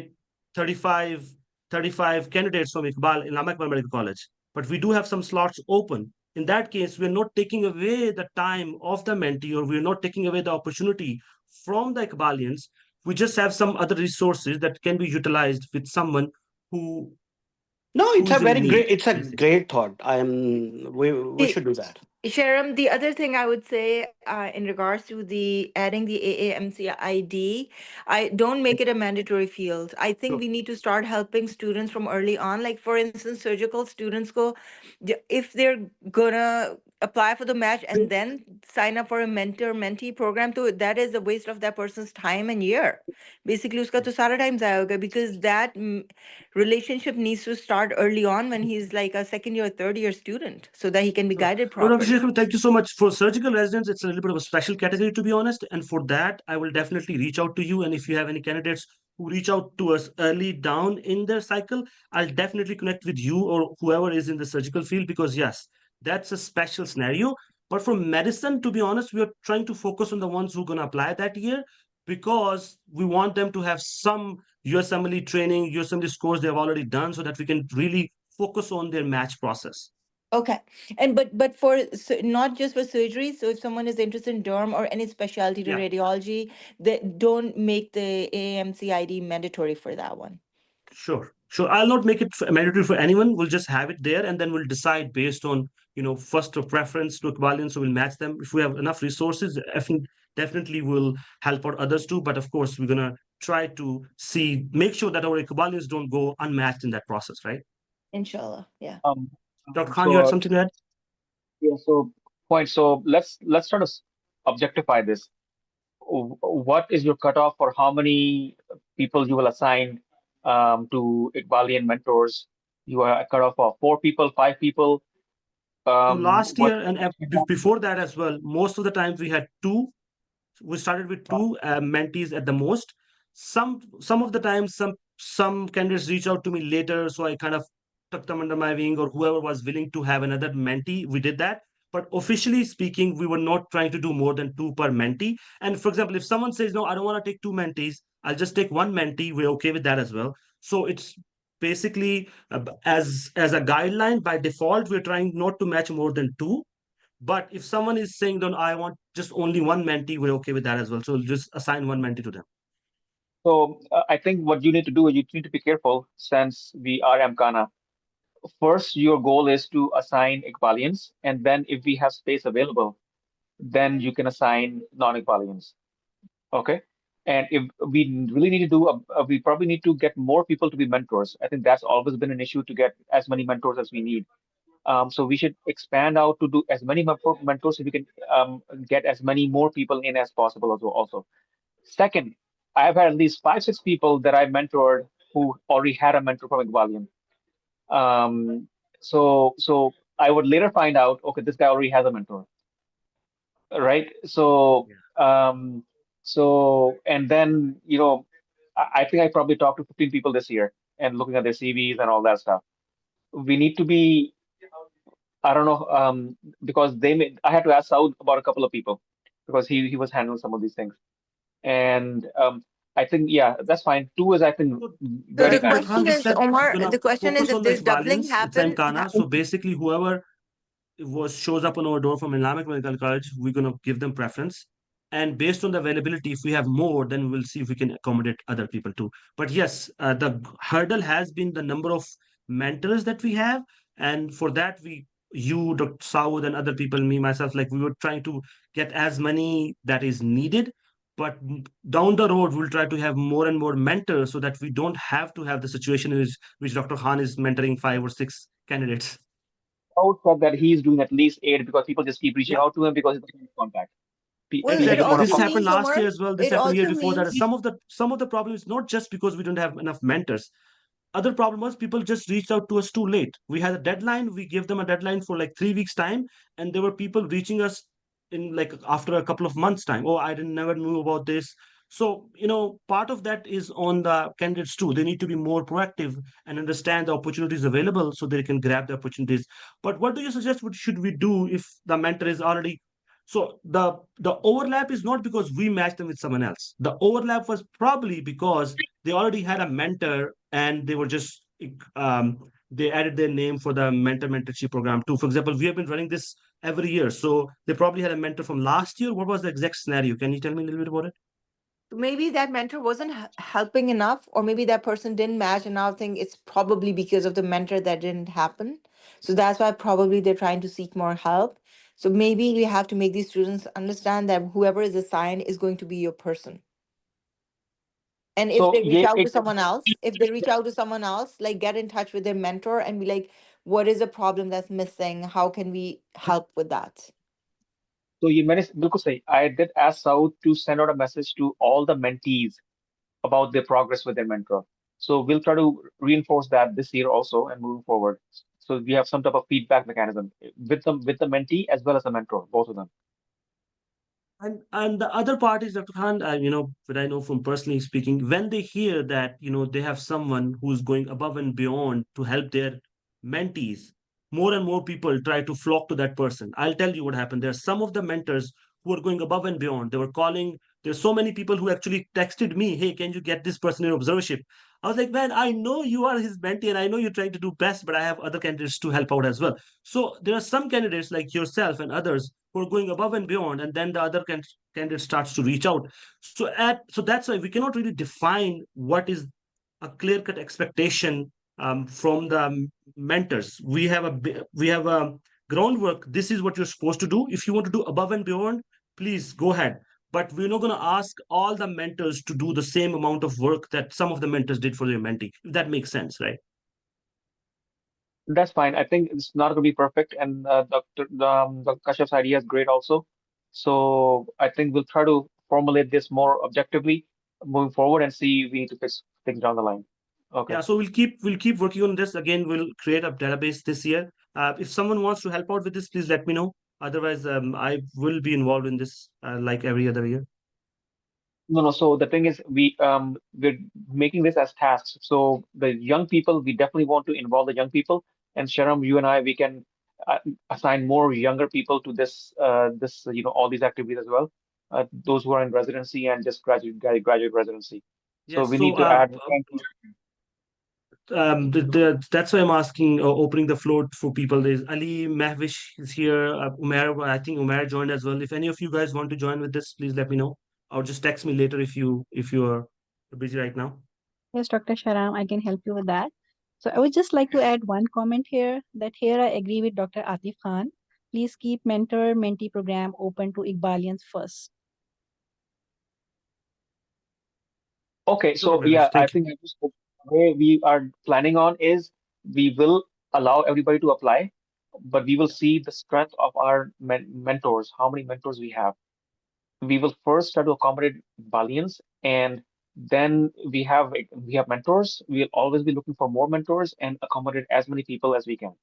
35 35 candidates from Iqbal in Lama Iqbal Medical College, but we do have some slots open. In that case, we're not taking away the time of the mentee, or we're not taking away the opportunity from the Iqbalians. We just have some other resources that can be utilized with someone who No, it's who a is in very need, great. It's a basically. great thought. We should do that. Sharon, the other thing I would say in regards to the adding the AAMC ID, I don't make it a mandatory field. I think So we need to start helping students from early on. Like for instance, surgical students go, if they're gonna apply for the match and then sign up for a mentor-mentee program, तो that is a waste of that person's time and year. Basically, उसका तो सारा time जाया होगा, because that relationship needs to start early on when he's like a second year, third year student, so that he can be sure. guided No, Dr. properly. Shekhar, thank you so much. For surgical residents, it's a little bit of a special category, to be honest. And for that, I will definitely reach out to you. And if you have any candidates who reach out to us early down in their cycle, I'll definitely connect with you or whoever is in the surgical field, because yes, that's a special scenario. But for medicine, to be honest, we are trying to focus on the ones who are going to apply that year, because we want them to have some USMLE training, USMLE scores they've already done, so that we can really focus on their match process. Okay, and but for not just for surgery. So if someone is interested in derm or any specialty to Yeah. radiology, they don't make the AAMC ID mandatory for that one. Sure, sure. I'll not make it mandatory for anyone. We'll just have it there, and then we'll decide based on, first of preference to Iqbalians, so we'll match them. If we have enough resources, definitely we'll help out others too. But of course, we're gonna try to make sure that our Iqbalians don't go unmatched in that process, right? Inshallah, yeah. Dr. Khan, you had so something to add? yeah, so point. So let's try to objectify this. What is your cutoff for how many people you will assign to Iqbalian mentors? You are a cutoff of 4 people, 5 people. So last What? year and before that as well, most of the times we had two. We started with two mentees at the most. Some of the times, some candidates reach out to me later, so I kind of took them under my wing, or whoever was willing to have another mentee, we did that. But officially speaking, we were not trying to do more than two per mentee. And for example, if someone says no, I don't want to take two mentees, I'll just take one mentee, we're okay with that as well. So it's basically as a guideline, by default we're trying not to match more than two. But if someone is saying, "Don't, I want just only one mentee," we're okay with that as well. So we'll just assign one mentee to them. So I think what you need to do is you need to be careful since we are Aimcaana. First, your goal is to assign Iqbalians, and then if we have space available, then you can assign non-Iqbalians. Okay. And if we really need to do, we probably need to get more people to be mentors. I think that's always been an issue to get as many mentors as we need. So we should expand out to do as many mentors so we can get as many more people in as possible as well also. Second, I've had at least five, six people that I mentored who already had a mentor from Iqbalian. So I would later find out, okay, this guy already has a mentor, right? So Yeah. um, and then I think I probably talked to 15 people this year and looking at their CVs and all that stuff. We need to be, I don't know, because I had to ask Saud about a couple of people because he was handling some of these things. And I think, yeah, that's fine. Two is, I think, So, So very the Dr. bad. Khan, question we is, said we're Omar, gonna the question is focus if on the this doubling Iqbalians. It's Aimcaana. So happen, basically, whoever shows up on our door from Islamic Medical College, we're going to give them preference. And based on the availability, if we have more, then we'll see if we can accommodate other people too. But yes, the hurdle has been the number of mentors that we have. And for that, you, Dr. Saud, and other people, me, myself, like we were trying to get as many that is needed. But down the road, we'll try to have more and more mentors so that we don't have to have the situation in which Dr. Khan is mentoring five or six candidates. Saud said that he's doing at least eight because people just keep reaching Yeah. out to him because he doesn't have contact. well, He it has a Exactly. point of This also contact. happened means, last Omar, year as well. This it happened the year also before that. means Some of the problem is not just because we don't have enough mentors. Other problem was people just reached out to us too late. We had a deadline. We gave them a deadline for like 3 weeks time, and there were people reaching us in like after a couple of months time. Oh, I didn't never knew about this. So part of that is on the candidates too. They need to be more proactive and understand the opportunities available so they can grab the opportunities. But what do you suggest? What should we do if the mentor is already so the overlap is not because we matched them with someone else. The overlap was probably because they already had a mentor and they were just they added their name for the mentorship program too. For example, we have been running this every year, so they probably had a mentor from last year. What was the exact scenario? Can you tell me a little bit about it? maybe that mentor wasn't helping enough, or maybe that person didn't match, and now think it's probably because of the mentor that didn't happen. So that's why probably they're trying to seek more help. So maybe we have to make these students understand that whoever is assigned is going to be your person. And if So they reach yeah, out to someone else, if they reach out to someone else, like get in touch with their mentor and be like, what is the problem that's missing? How can we help with that? so ये मैंने बिल्कुल सही. I did ask Saud to send out a message to all the mentees about their progress with their mentor. So we'll try to reinforce that this year also and moving forward. So we have some type of feedback mechanism with the mentee as well as the mentor, both of them. And the other part is, Dr. Khan, what I know from personally speaking, when they hear that, they have someone who's going above and beyond to help their mentees, more and more people try to flock to that person. I'll tell you what happened. There are some of the mentors who are going above and beyond. They were calling. There's so many people who actually texted me, hey, can you get this person in observership? I was like, man, I know you are his mentee and I know you're trying to do best, but I have other candidates to help out as well. So there are some candidates like yourself and others who are going above and beyond, and then the other candidate starts to reach out. So that's why we cannot really define what is a clear cut expectation from the mentors. We have a groundwork. This is what you're supposed to do. If you want to do above and beyond, please go ahead. But we're not going to ask all the mentors to do the same amount of work that some of the mentors did for their mentee. If that makes sense, right? That's fine. I think it's not going to be perfect, and Dr. Kashif's idea is great also. So I think we'll try to formulate this more objectively moving forward and see if we need to fix things down the line. Okay. Yeah, so we'll keep working on this. Again, we'll create a database this year. If someone wants to help out with this, please let me know. Otherwise, I will be involved in this like every other year. No, no. So the thing is, we're making this as tasks. So the young people, we definitely want to involve the young people. And Sharam, you and I, we can uh, assign more younger people to this, all these activities as well. Those who are in residency and just graduate residency. So Yes, we so need to add. that's why I'm asking, opening the floor for people. There's Ali Mahvish is here. Umair, I think Umair joined as well. If any of you guys want to join with this, please let me know, or just text me later if you are. busy right now. Yes, Dr. Sharam, I can help you with that. So I would just like to add one comment here, that here I agree with Dr. Atif Khan. Please keep mentor-mentee program open to Iqbalians first. Okay, Sure, so Mavish, yeah, I thank you. think the way we are planning on is we will allow everybody to apply, but we will see the strength of our mentors, how many mentors we have. We will first try to accommodate Balians, and then we have mentors. We'll always be looking for more mentors and accommodate as many people as we can.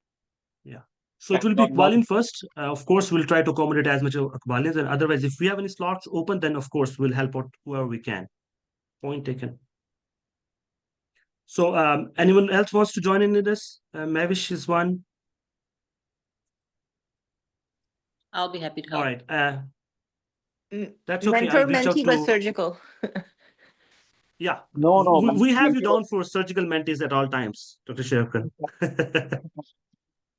Yeah. So it And will be not Iqbalin first. Of course, we'll try to accommodate as much of Iqbalians, and otherwise, if we have any slots open, then of course we'll help out whoever we can. Point taken. So, anyone else wants to join in this? Mavish is one. I'll be happy to All help. right. That's okay. I'll Mentor reach out mentee but to. surgical. Yeah, no we have you mentor down for surgical mentees at all times, Dr. Sherkan.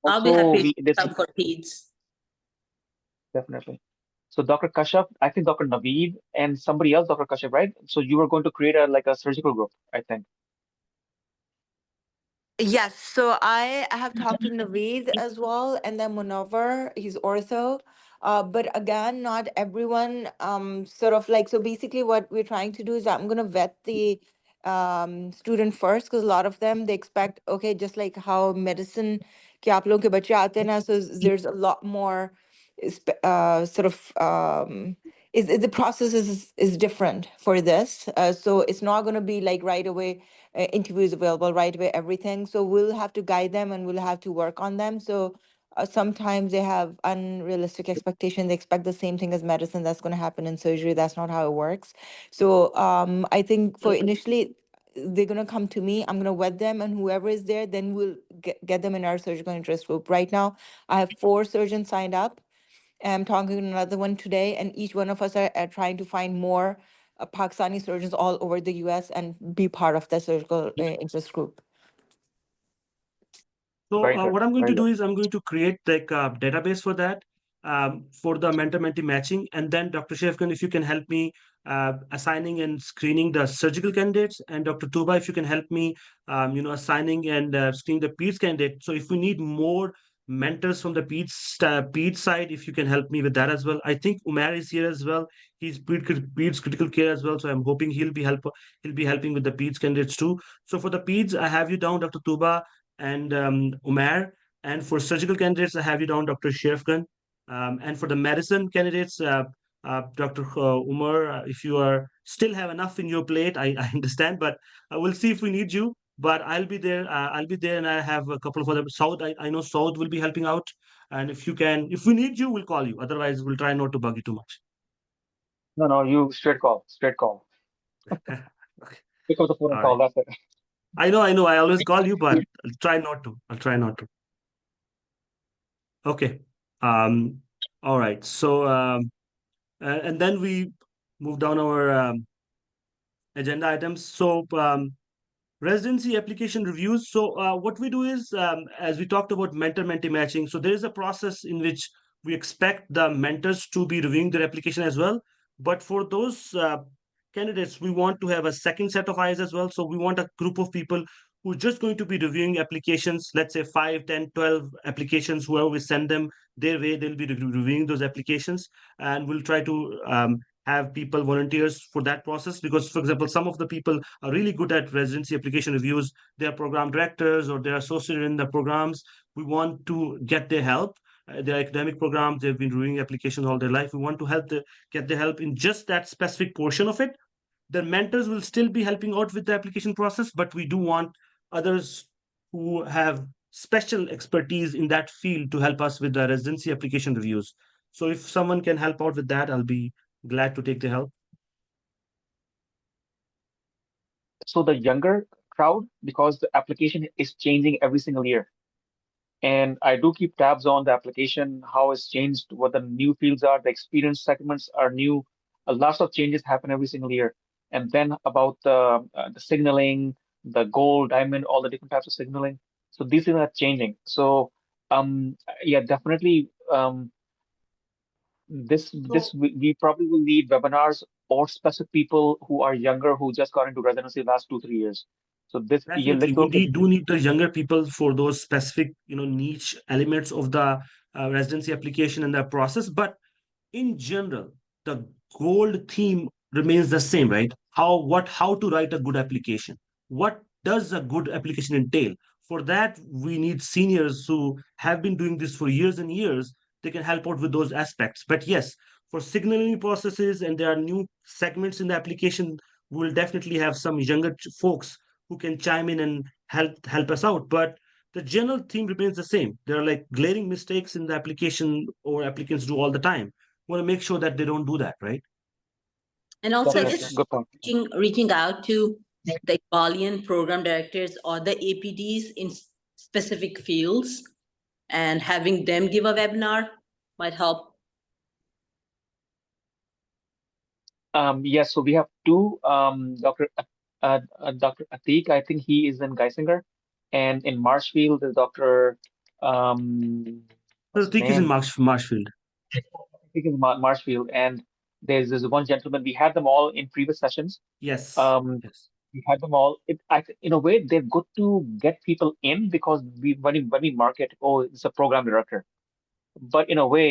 I'll be also happy we to this help for peds. definitely. So Dr. Kashyap, I think Dr. Naveed and somebody else, Dr. Kashyap, right? So you were going to create a surgical group, I think. Yes, so I have talked to Naveed as well, and then Munawar, he's ortho. But again, not everyone sort of like, so basically what we're trying to do is I'm gonna vet the student first, because a lot of them they expect, okay, just like how medicine के आप लोगों के बच्चे आते हैं ना, so there's a lot more sort of is the process is different for this. So it's not gonna be like right away interviews available right away, everything. So we'll have to guide them and we'll have to work on them. So sometimes they have unrealistic expectations. They expect the same thing as medicine that's going to happen in surgery. That's not how it works. So I think for initially, they're going to come to me. I'm going to vet them, and whoever is there, then we'll get them in our surgical interest group. Right now, I have 4 surgeons signed up. I'm talking to another one today, and each one of us are trying to find more Pakistani surgeons all over the US and be part of the surgical interest group. So Very good. what I'm going to Very do good. is I'm going to create like a database for that, for the mentor-mentee matching, and then Dr. Shefkan, if you can help me assigning and screening the surgical candidates, and Dr. Tuba, if you can help me, assigning and screening the PEDS candidate. So if we need more mentors from the PEDS side, if you can help me with that as well. I think Umair is here as well. He's PEDS critical care as well, so I'm hoping he'll be helping with the PEDS candidates too. So for the PEDS, I have you down, Dr. Tuba and Umair. And for surgical candidates, I have you down, Dr. Sherfgan. And for the medicine candidates, Dr. Umar, if you are still have enough in your plate, I understand, but we'll see if we need you. But I'll be there. I'll be there, and I have a couple of other South. I know South will be helping out. And if we need you, we'll call you. Otherwise, we'll try not to bug you too much. No, you straight call, straight call. Okay. Pick up the phone and All call. right. That's it. I know. I always call you, but I'll try not to. I'll try not to. Okay. Um, all right. So, and then we move down our agenda items. So, residency application reviews. So, what we do is, as we talked about mentor-mentee matching, so there is a process in which we expect the mentors to be reviewing their application as well. But for those candidates, we want to have a second set of eyes as well. So, we want a group of people who are just going to be reviewing applications, let's say 5, 10, 12 applications, whoever we send them their way, they'll be reviewing those applications. And we'll try to have people volunteers for that process, because for example some of the people are really good at residency application reviews. They are program directors or they're associated in the programs. We want to get their help. Their academic programs, they've been reviewing applications all their life. We want to get their help in just that specific portion of it. The mentors will still be helping out with the application process, but we do want others who have special expertise in that field to help us with the residency application reviews. So if someone can help out with that, I'll be glad to take the help. So the younger crowd, because the application is changing every single year. And I do keep tabs on the application, how it's changed, what the new fields are, the experience segments are new. Lots of changes happen every single year. And then about the signaling, the gold, diamond, all the different types of signaling. So these things are changing. So yeah, definitely this So we probably will need webinars or specific people who are younger who just got into residency last 2 3 years? So this ये Definitely, लिख लो कि do need the younger people for those specific, niche elements of the residency application and the process. But in general, the gold theme remains the same, right? How to write a good application. What does a good application entail? For that, we need seniors who have been doing this for years and years. They can help out with those aspects. But yes, for signaling processes and there are new segments in the application, we'll definitely have some younger folks who can chime in and help us out. But the general theme remains the same. There are like glaring mistakes in the application or applicants do all the time. Want to make sure that they don't do that, right? And also, I Definitely, guess good point. reaching out to the Iqbalian program directors or the APDs in specific fields and having them give a webinar might help. Yes, so we have two, Dr. Atik, I think he is in Geisinger, and in Marshfield is Dr. What's his Pratik is in name? Marshfield. I think it's Marshfield, and there's one gentleman. We had them all in previous sessions. Yes. Um, Yes. we had them all. In a way, they're good to get people in because when we market, oh, it's a program director. But in a way,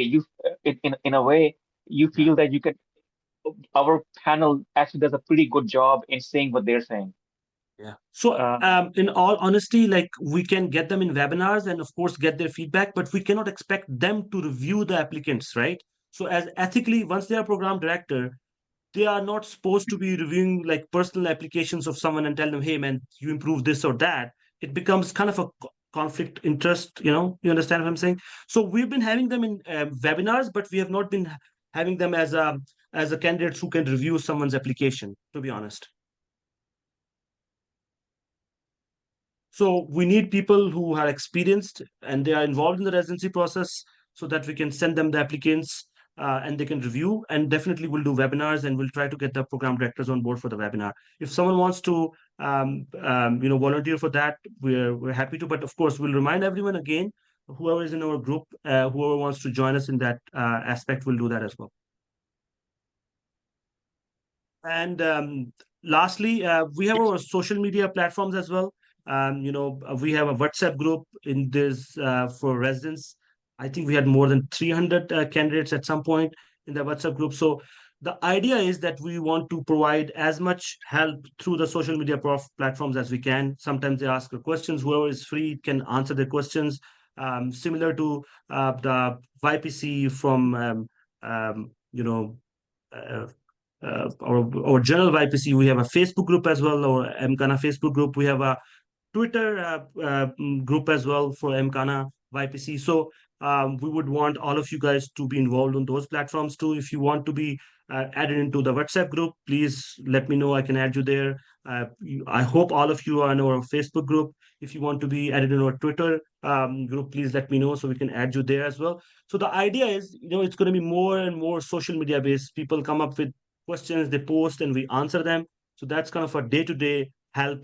in a way, you feel that you can. Our panel actually does a pretty good job in saying what they're saying. Yeah. So, in all honesty, like we can get them in webinars and of course get their feedback, but we cannot expect them to review the applicants, right? So, as ethically, once they are program director, they are not supposed to be reviewing like personal applications of someone and tell them, hey, man, you improve this or that. It becomes kind of a conflict interest, you understand what I'm saying? So, we've been having them in webinars, but we have not been having them as a candidates who can review someone's application, to be honest. So we need people who are experienced and they are involved in the residency process so that we can send them the applicants and they can review. And definitely we'll do webinars and we'll try to get the program directors on board for the webinar. If someone wants to, volunteer for that, we're happy to. But of course, we'll remind everyone again, whoever is in our group, whoever wants to join us in that aspect, will do that as well. And lastly, we have our social media platforms as well. We have a WhatsApp group in this for residents. I think we had more than 300 candidates at some point in the WhatsApp group. So the idea is that we want to provide as much help through the social media platforms as we can. Sometimes they ask questions. Whoever is free can answer their questions. Similar to the YPC from uh, our general YPC, we have a Facebook group as well, or Aimcaana Facebook group. We have a Twitter group as well for Aimcaana YPC. So we would want all of you guys to be involved on those platforms too. If you want to be added into the WhatsApp group, please let me know. I can add you there. I hope all of you are in our Facebook group. If you want to be added in our Twitter group, please let me know so we can add you there as well. So the idea is, it's going to be more and more social media based. People come up with questions, they post, and we answer them. So that's kind of a day-to-day help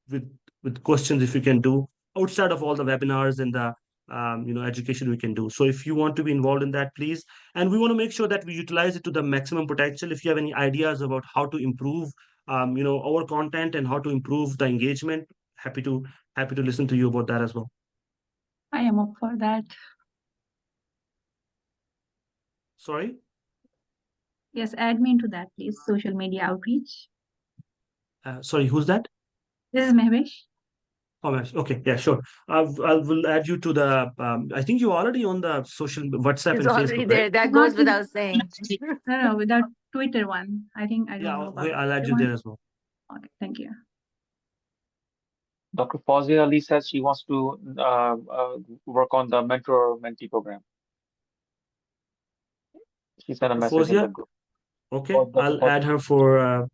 with questions if you can do outside of all the webinars and the education we can do. So if you want to be involved in that, please. And we want to make sure that we utilize it to the maximum potential. If you have any ideas about how to improve our content and how to improve the engagement, happy to listen to you about that as well. I am up for that. Sorry? Yes, add me into that, please. Social media outreach. Sorry, who's that? This is Mehvesh. Oh, okay, yeah, sure. I will add you to the. I think you're already on the social WhatsApp It's and already Facebook, there. right? That Not goes with, without saying. no, without Twitter one. I think I don't know about I'll add Twitter you one. there as well. Okay, thank you. Dr. Fawzia Ali says she wants to work on the mentor-mentee program. She sent a Dr. message in the Fozia? group. Okay, Oh, Dr. I'll add Fawzia. her for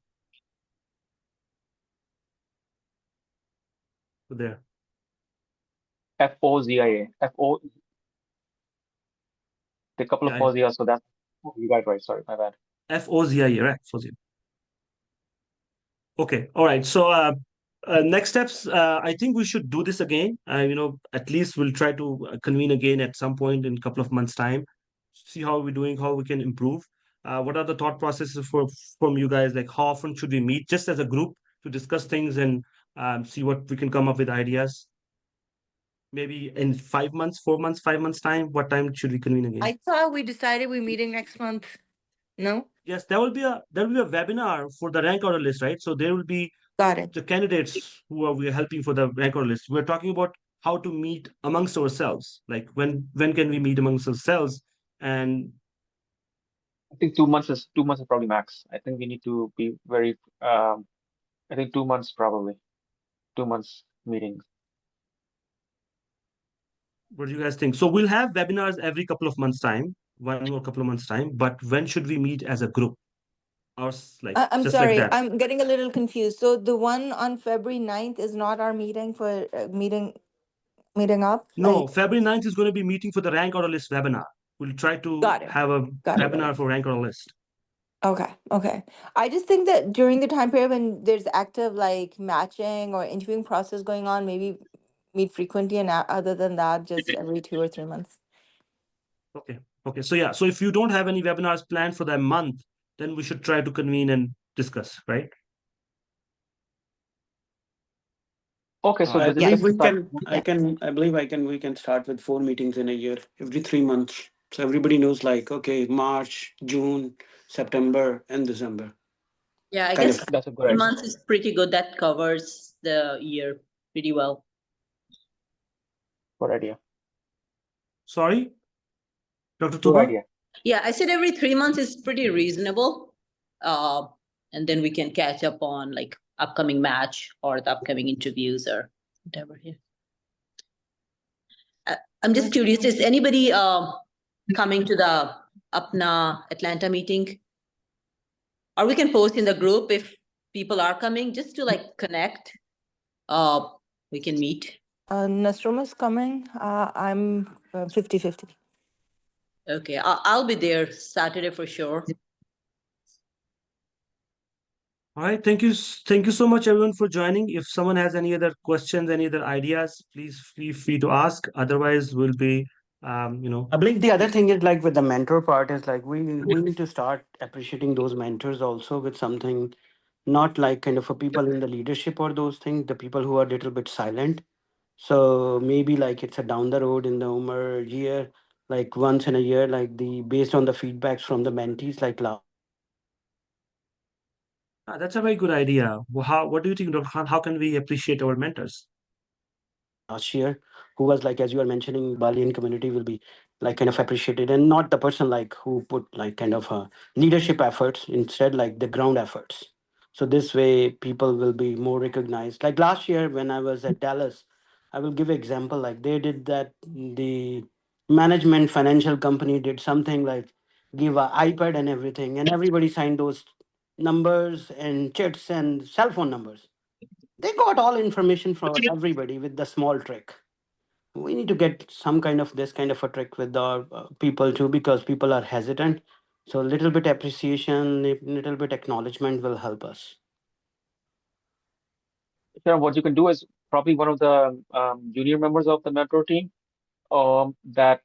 there. Fozia. The couple of Yeah, Fawzia, so that's you got it right. Sorry, my bad. Fozia, right? Fozia. Okay, all right. So next steps, I think we should do this again. At least we'll try to convene again at some point in a couple of months' time, see how we're doing, how we can improve. What are the thought processes from you guys? Like, how often should we meet just as a group to discuss things and see what we can come up with ideas? Maybe in 5 months, 4 months, 5 months time. What time should we convene again? I thought we decided we're meeting next month. No? Yes, there will be a webinar for the rank order list, right? So there will be Got it. the candidates who are we are helping for the rank order list. We're talking about how to meet amongst ourselves. Like when can we meet amongst ourselves? And I think 2 months is 2 months is probably max. I think we need to be very. I think 2 months probably. 2 months meetings. what do you guys think? So we'll have webinars every couple of months time, 1 or couple of months time. But when should we meet as a group? Or like I'm just like sorry, that? I'm getting a little confused. So the one on February 9th is not our meeting for meeting up? No, Like, February 9th is going to be meeting for the rank order list webinar. We'll try to got it. have a Got it. webinar for rank order list. Okay, okay. I just think that during the time period when there's active like matching or interviewing process going on, maybe meet frequently, and other than that, just every 2 or 3 months. Okay. Okay. So yeah. So if you don't have any webinars planned for that month, then we should try to convene and discuss, right? Okay, so Uh, the I believe Yes. discussion we starts. can, I believe we can start with 4 meetings in a year, every 3 months. So everybody knows like, okay, March, June, September, and December. Yeah, I Kind guess of. That's a good 3 months idea. is pretty good. That covers the year pretty well. Good idea. sorry, Dr. Good Tuba? idea. Yeah, I said every 3 months is pretty reasonable. Uh, and then we can catch up on like upcoming match or the upcoming interviews or whatever. Yeah. I'm just curious, is anybody coming to the Apna Atlanta meeting? Or we can post in the group if people are coming just to like connect. Uh, we can meet. Nasrum is coming. I'm 50-50. Okay, I'll be there Saturday for sure. All right. Thank you so much, everyone, for joining. If someone has any other questions, any other ideas, please feel free to ask. Otherwise, we'll be, I believe the other thing is like with the mentor part is like we need to start appreciating those mentors also with something, not like kind of for people in the leadership or those things, the people who are a little bit silent. So maybe like it's a down the road in the Umar year, like once in a year, like the based on the feedbacks from the mentees, like last year, that's a very good idea. What do you think, Dr. Khan? How can we appreciate our mentors? who was like, as you are mentioning, Balian community will be like kind of appreciated, and not the person like who put like kind of leadership efforts, instead like the ground efforts. So this way people will be more recognized. Like last year when I was at Dallas, I will give example, like they did that, the management financial company did something like give a iPad and everything, and everybody signed those numbers and chits and cell phone numbers. They got all information from everybody with the small trick. We need to get some kind of this kind of a trick with our people too, because people are hesitant. So a little bit appreciation, a little bit acknowledgement will help us. Sharon, what you can do is probably one of the junior members of the mentor team that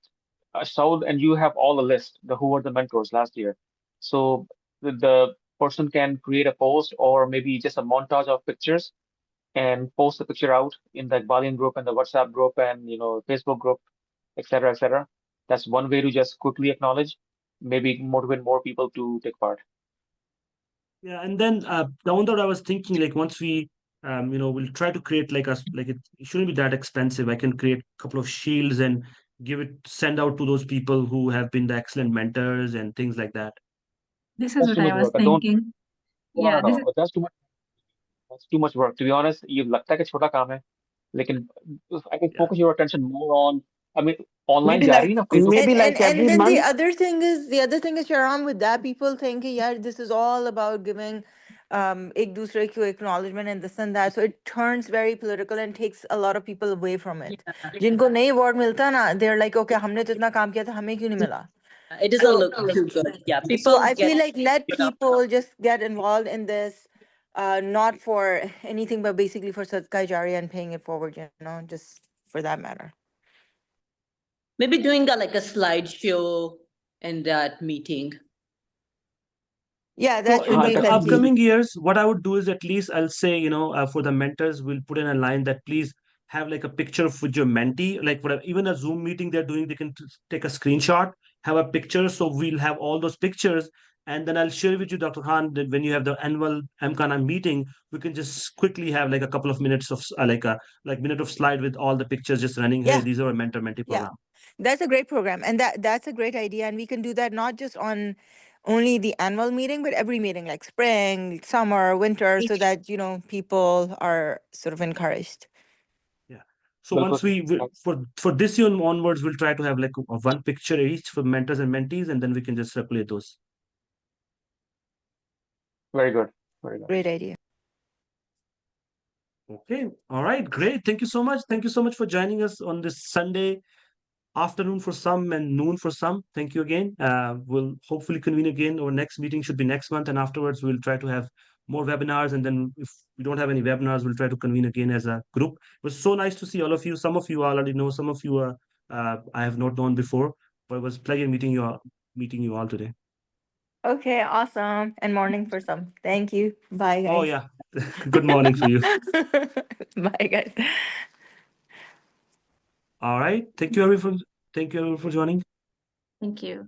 Saud, and you have all the list, the who were the mentors last year. So the person can create a post or maybe just a montage of pictures and post the picture out in the Balian group and the WhatsApp group and Facebook group, etc., etc. That's one way to just quickly acknowledge, maybe motivate more people to take part. Yeah, and then down the road, I was thinking like once we, we'll try to create like it shouldn't be that expensive. I can create a couple of shields and send out to those people who have been the excellent mentors and things like that. This is That's what too I much was work. I don't. thinking. No, no, Yeah, no, this no. is But that's too much. That's too much work. To be honest, you लगता है कि छोटा काम है, लेकिन if I can Yeah. focus your attention more on. I mean, online Maybe जा रही like है ना free to. maybe like And every then the month. other thing is Sharam, with that people think, yeah, this is all about giving ek dusre ko acknowledgement and this and that. So it turns very political and takes a lot of people away from it. Yeah. Jinko nahi award milta na, they're like, okay, humne to itna kaam kiya tha, hame kyun nahi mila? It doesn't So, look too good. Yeah, so people I get feel like let it up. people just get involved in this, not for anything, but basically for Sadhkai Jari and paying it forward, just for that matter. Maybe doing like a slideshow in that meeting. Yeah, So that in should the be Definitely. plenty. upcoming years, what I would do is at least I'll say, for the mentors, we'll put in a line that please have like a picture of with your mentee, like whatever, even a Zoom meeting they're doing, they can take a screenshot, have a picture. So we'll have all those pictures. And then I'll share with you, Dr. Khan, that when you have the annual Aimcaana meeting, we can just quickly have like a couple of minutes of like minute of slide with all the pictures just running. Hey, Yeah. these are our mentor-mentee Yeah. program. That's a great program. And that's a great idea. And we can do that not just on only the annual meeting, but every meeting, like spring, summer, winter, so that, people are sort of encouraged. Yeah. So Bilkul. once for this year onwards, we'll try to have like one picture each for mentors and mentees, and then we can just circulate those. Very good. Very good. Great idea. Okay. All right. Great. Thank you so much. Thank you so much for joining us on this Sunday afternoon for some and noon for some. Thank you again. We'll hopefully convene again. Our next meeting should be next month, and afterwards we'll try to have more webinars. And then if we don't have any webinars, we'll try to convene again as a group. It was so nice to see all of you. Some of you I already know. Some of you I have not known before. But it was a pleasure meeting you all today. Okay, awesome. And morning for some. Thank you. Bye, Oh guys. yeah. Good morning for you. Bye, guys. All right. Thank you everyone. Thank you everyone for joining. Thank you.